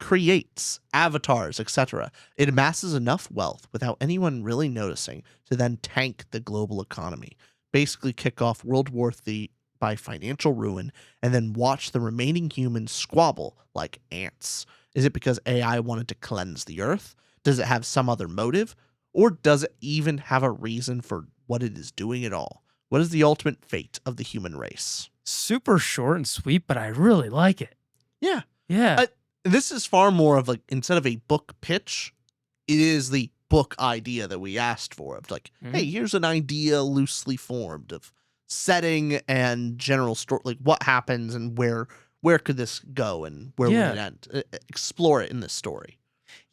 creates, avatars, etc. It amasses enough wealth without anyone really noticing to then tank the global economy, basically kick off World War III by financial ruin, and then watch the remaining humans squabble like ants. Is it because AI wanted to cleanse the earth? Does it have some other motive? Or does it even have a reason for what it is doing at all? What is the ultimate fate of the human race? Super short and sweet, but I really like it. Yeah. Yeah. This is far more of like, instead of a book pitch, it is the book idea that we asked for of like, hey, here's an idea loosely formed of setting and general story, like what happens and where could this go and where would it end? Explore it in this story.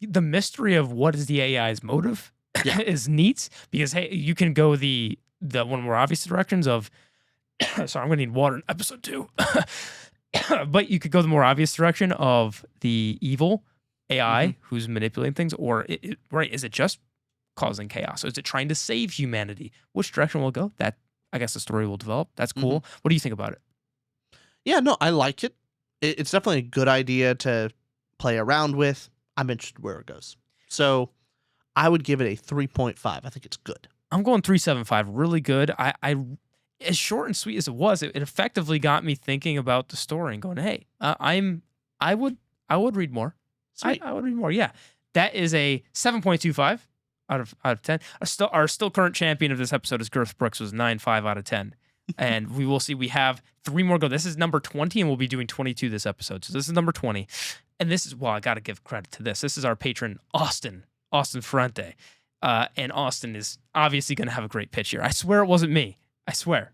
The mystery of what is the AI's motive is neat because, hey, you can go the one more obvious directions of, sorry, I'm going to need water in episode 2. But you could go the more obvious direction of the evil AI who's manipulating things, or is it just causing chaos? Or is it trying to save humanity? Which direction will it go? That, I guess, the story will develop. That's cool. What do you think about it? Yeah, no, I like it. It's definitely a good idea to play around with. I'm interested where it goes. So I would give it a 3.5. I think it's good. I'm going 3.75. Really good. I as short and sweet as it was, it effectively got me thinking about the story and going, hey, I would read more. I would read more. Yeah. That is a 7.25 out of 10. Our still current champion of this episode is Girth Brooks, was 9.5 out of 10. And we will see. We have 3 more go. This is number 20, and we'll be doing 22 this episode. So this is number 20. And this is, well, I got to give credit to this. This is our patron, Austin Ferrante. And Austin is obviously going to have a great pitch here. I swear it wasn't me. I swear.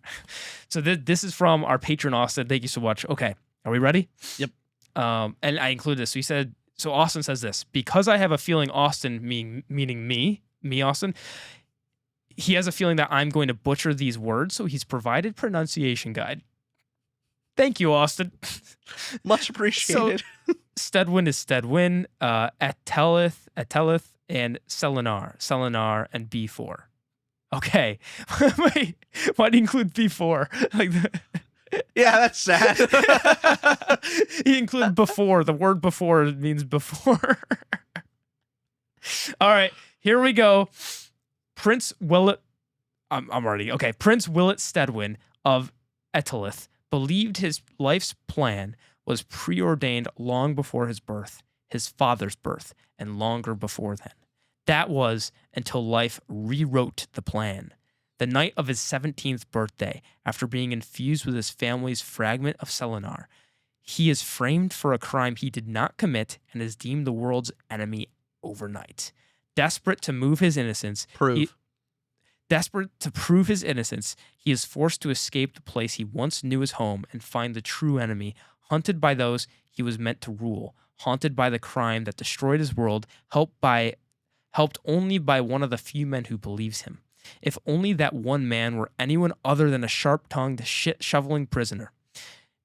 So this is from our patron, Austin. Thank you so much. Okay. Are we ready? Yep. And I included this. So he said, so Austin says this, because I have a feeling Austin, meaning me, Austin, he has a feeling that I'm going to butcher these words, so he's provided pronunciation guide. Thank you, Austin. Much appreciated. So, Stedwin is Stedwin, Atelith, and Selenar, and B4. Okay. Wait, why do you include B4? Like yeah, that's sad. He included before. The word before means before. All right, here we go. Prince Willett Stedwin of Etelith believed his life's plan was preordained long before his birth, his father's birth, and longer before then. That was until life rewrote the plan. The night of his 17th birthday, after being infused with his family's fragment of Selenar, he is framed for a crime he did not commit and is deemed the world's enemy overnight. Desperate to prove his innocence, he is forced to escape the place he once knew as home and find the true enemy, hunted by those he was meant to rule, haunted by the crime that destroyed his world, helped only by one of the few men who believes him. If only that one man were anyone other than a sharp-tongued, shit-shoveling prisoner.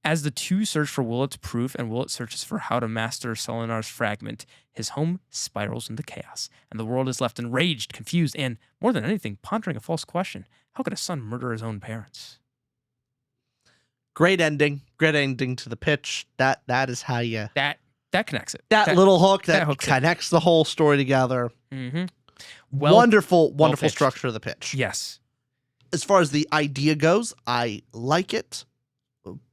As the two search for Willett's proof and Willett searches for how to master Selenar's fragment, his home spirals into chaos, and the world is left enraged, confused, and, more than anything, pondering a false question. How could a son murder his own parents? Great ending. Great ending to the pitch. That is how you... That connects it. That little hook that hooks connects the whole story together. Mm-hmm. Wonderful structure of the pitch. Yes. As far as the idea goes, I like it,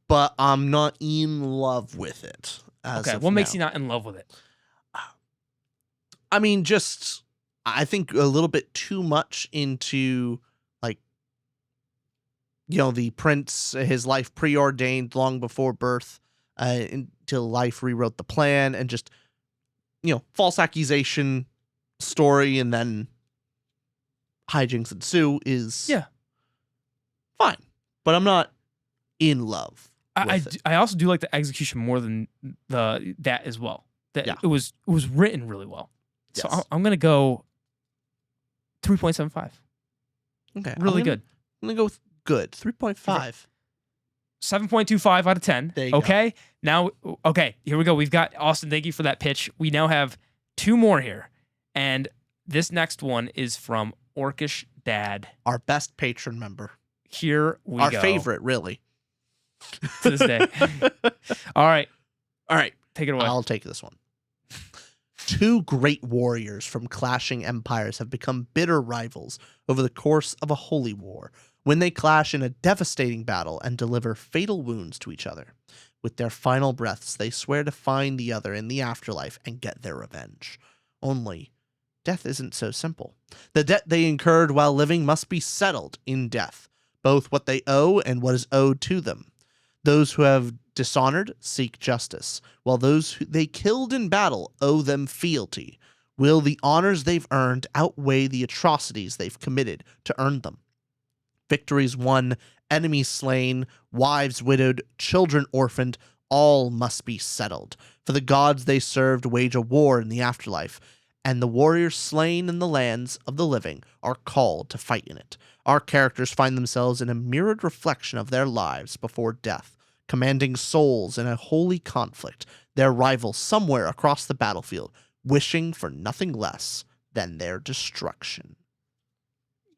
but I'm not in love with it. Okay, what makes you not in love with it? I mean, I think a little bit too much into, like, the prince, his life preordained long before birth, until life rewrote the plan, and just, false accusation story, and then hijinks ensue is fine, but I'm not in love with it. I also do like the execution more than that as well. It was written really well. So Yes. I'm gonna go 3.75. Okay, Really good. I'm gonna go with good 3.5. 7.25 out of 10. There you go. Okay. Now, okay, here we go. We've got Austin. Thank you for that pitch. We now have 2 more here. And this next one is from Orcish Dad. Our best patron member. Here we Our go. favorite, really. To this day. All right. All right. Take it away. I'll take this one. 2 great warriors from clashing empires have become bitter rivals over the course of a holy war when they clash in a devastating battle and deliver fatal wounds to each other. With their final breaths, they swear to find the other in the afterlife and get their revenge. Only, death isn't so simple. The debt they incurred while living must be settled in death, both what they owe and what is owed to them. Those who have dishonored seek justice, while those who they killed in battle owe them fealty. Will the honors they've earned outweigh the atrocities they've committed to earn them? Victories won, enemies slain, wives widowed, children orphaned, all must be settled. For the gods they served wage a war in the afterlife, and the warriors slain in the lands of the living are called to fight in it. Our characters find themselves in a mirrored reflection of their lives before death, commanding souls in a holy conflict, their rivals somewhere across the battlefield, wishing for nothing less than their destruction.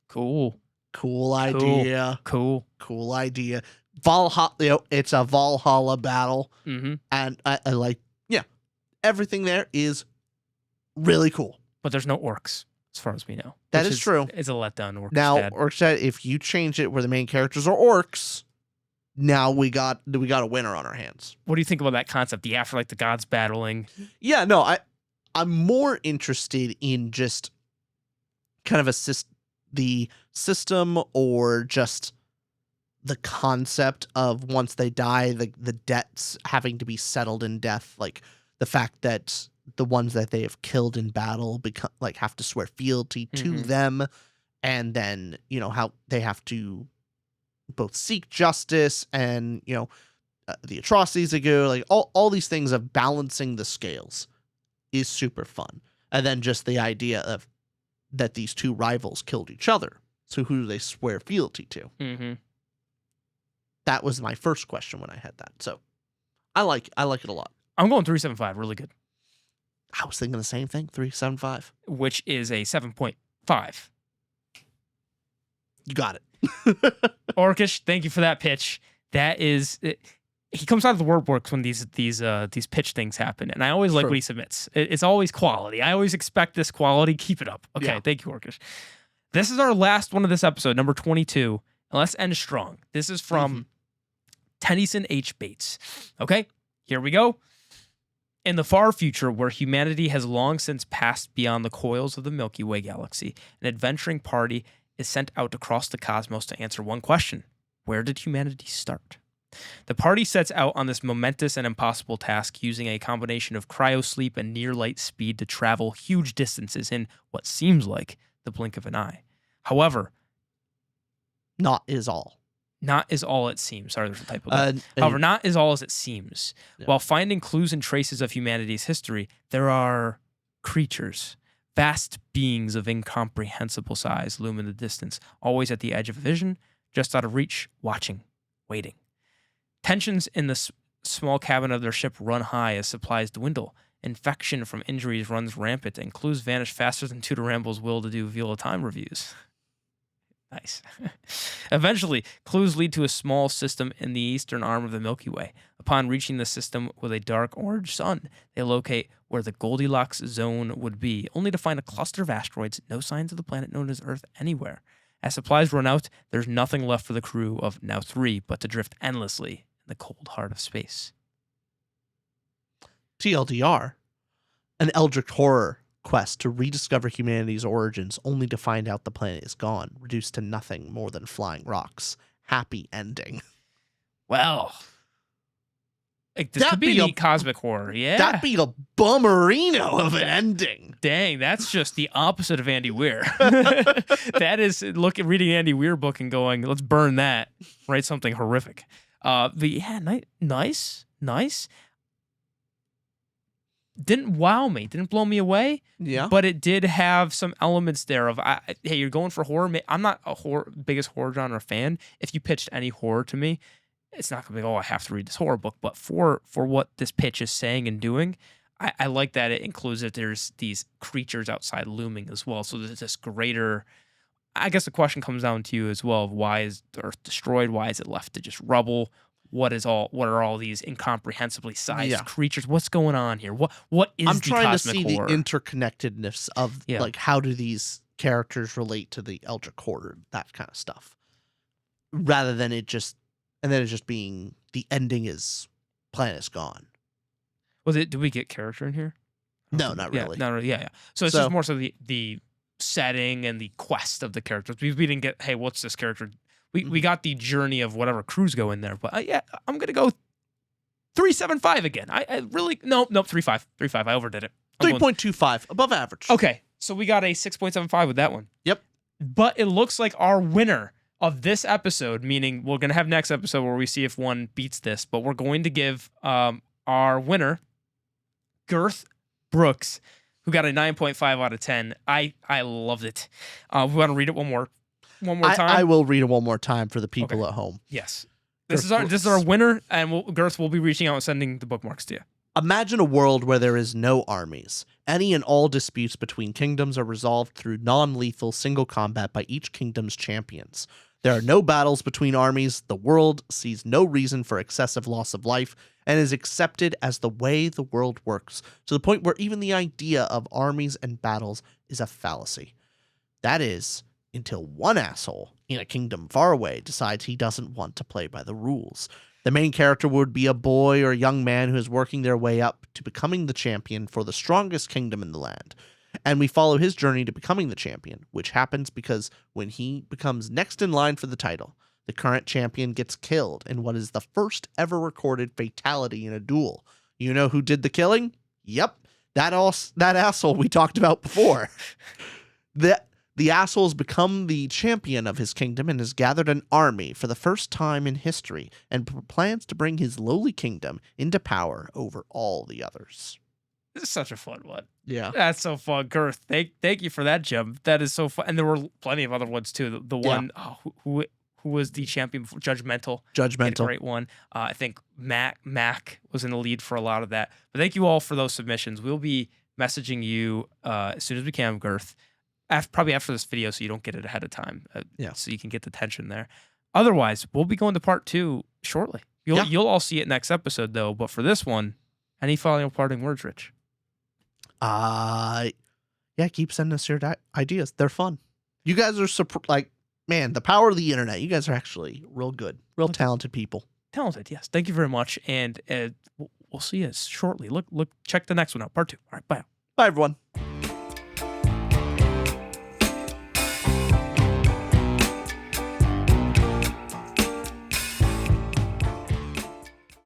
Cool. Cool idea. Cool. Cool idea. Valhalla, it's a Valhalla battle, Mm-hmm. and I like, everything there is really cool. But there's no orcs, as far as we know. That which is true. It's a letdown. Orcs Now, Dad. Orcs, if you change it where the main characters are orcs, now we got a winner on our hands. What do you think about that concept? The afterlife, the gods battling. Yeah, no, I'm more interested in just kind of the system or just the concept of once they die, the debts having to be settled in death, like the fact that the ones that they have killed in battle become like have to swear fealty to Mhm. them, and then how they have to both seek justice and the atrocities they go, like all these things of balancing the scales is super fun. And then just the idea of that these 2 rivals killed each other, so who do they swear fealty to? Mm-hmm. That was my first question when I had that. So I like it a lot. I'm going 375. Really good. I was thinking the same thing. 375. Which is a 7.5. You got it. Orcish, thank you for that pitch. That is, he comes out of the workbooks when these pitch things happen, and I always like True. what he submits. It's always quality. I always expect this quality. Keep it up. Okay, Yeah. thank you, Orcish. This is our last one of this episode, number 22. And let's end strong. This is from Tennyson H. Bates. Okay, here we go. In the far future, where humanity has long since passed beyond the coils of the Milky Way galaxy, an adventuring party is sent out across the cosmos to answer one question: where did humanity start? The party sets out on this momentous and impossible task using a combination of cryosleep and near-light speed to travel huge distances in what seems like the blink of an eye. However, Not is all. not is all it seems. Sorry, there's a typo there. And However, not is all as it seems. Yeah. While finding clues and traces of humanity's history, there are creatures, vast beings of incomprehensible size loom in the distance, always at the edge of vision, just out of reach, watching, waiting. Tensions in the small cabin of their ship run high as supplies dwindle. Infection from injuries runs rampant, and clues vanish faster than Tutor Ramble's will to do Viola Time reviews. Nice. Eventually, clues lead to a small system in the eastern arm of the Milky Way. Upon reaching the system with a dark orange sun, they locate where the Goldilocks zone would be, only to find a cluster of asteroids, no signs of the planet known as Earth anywhere. As supplies run out, there's nothing left for the crew of now 3 but to drift endlessly in the cold heart of space. TLDR, an eldritch horror quest to rediscover humanity's origins, only to find out the planet is gone, reduced to nothing more than flying rocks. Happy ending. Well, like, this That'd could be be a a- neat cosmic horror. Yeah. That'd be a bummerino of an ending. Dang, that's just the opposite of Andy Weir. That is reading an Andy Weir book and going, let's burn that, write something horrific. But yeah, nice. Didn't wow me, didn't blow me away, Yeah. but it did have some elements there of, hey, you're going for horror. I'm not a biggest horror genre fan. If you pitched any horror to me, it's not gonna be, oh, I have to read this horror book. But for what this pitch is saying and doing, I like that it includes that there's these creatures outside looming as well. So there's this greater. I guess the question comes down to you as well of why is the Earth destroyed? Why is it left to just rubble? What are all these incomprehensibly sized creatures? What's going on here? What is I'm the trying to cosmic see horror? the interconnectedness of like how do these characters relate to the Eldritch Horror, that kind of stuff, rather than it just being the ending is planet is gone. Do we get character in here? No, not really. No, yeah. So it's just more so the setting and the quest of the characters. We didn't get, hey, what's this character? We got the journey of whatever crews go in there. But I'm gonna go 3.75 again. I really nope 3.5. 3.5. I overdid it. 3.25 above average. Okay, so we got a 6.75 with that one. Yep. But it looks like our winner of this episode, meaning we're gonna have next episode where we see if one beats this, but we're going to give our winner, Girth Brooks, who got a 9.5 out of 10. I loved it. We want to read it one more time. I will read it one more time for the people at home. Yes. This is our winner, and Girth will be reaching out and sending the bookmarks to you. Imagine a world where there is no armies. Any and all disputes between kingdoms are resolved through non-lethal single combat by each kingdom's champions. There are no battles between armies. The world sees no reason for excessive loss of life and is accepted as the way the world works, to the point where even the idea of armies and battles is a fallacy. That is, until one asshole in a kingdom far away decides he doesn't want to play by the rules. The main character would be a boy or a young man who is working their way up to becoming the champion for the strongest kingdom in the land. And we follow his journey to becoming the champion, which happens because when he becomes next in line for the title, the current champion gets killed in what is the first ever recorded fatality in a duel. You know who did the killing? Yep, that asshole we talked about before. The asshole's become the champion of his kingdom and has gathered an army for the first time in history and plans to bring his lowly kingdom into power over all the others. This is such a fun one. Yeah. That's so fun. Girth, thank you for that, Jim. That is so fun. And there were plenty of other ones too. The one who was the champion before, Judgmental. Judgmental. A great one. I think Mac was in the lead for a lot of that. But thank you all for those submissions. We'll be messaging you as soon as we can, Girth. Probably after this video, so you don't get it ahead of time. So you can get the tension there. Otherwise, we'll be going to part 2 shortly. You'll all see it next episode, though. But for this one, any final parting words, Rich? Keep sending us your ideas. They're fun. You guys are man, the power of the internet. You guys are actually real good, real talented people. Talented, yes. Thank you very much, and we'll see you shortly. Look, check the next one out, part 2. All right, bye. Bye, everyone.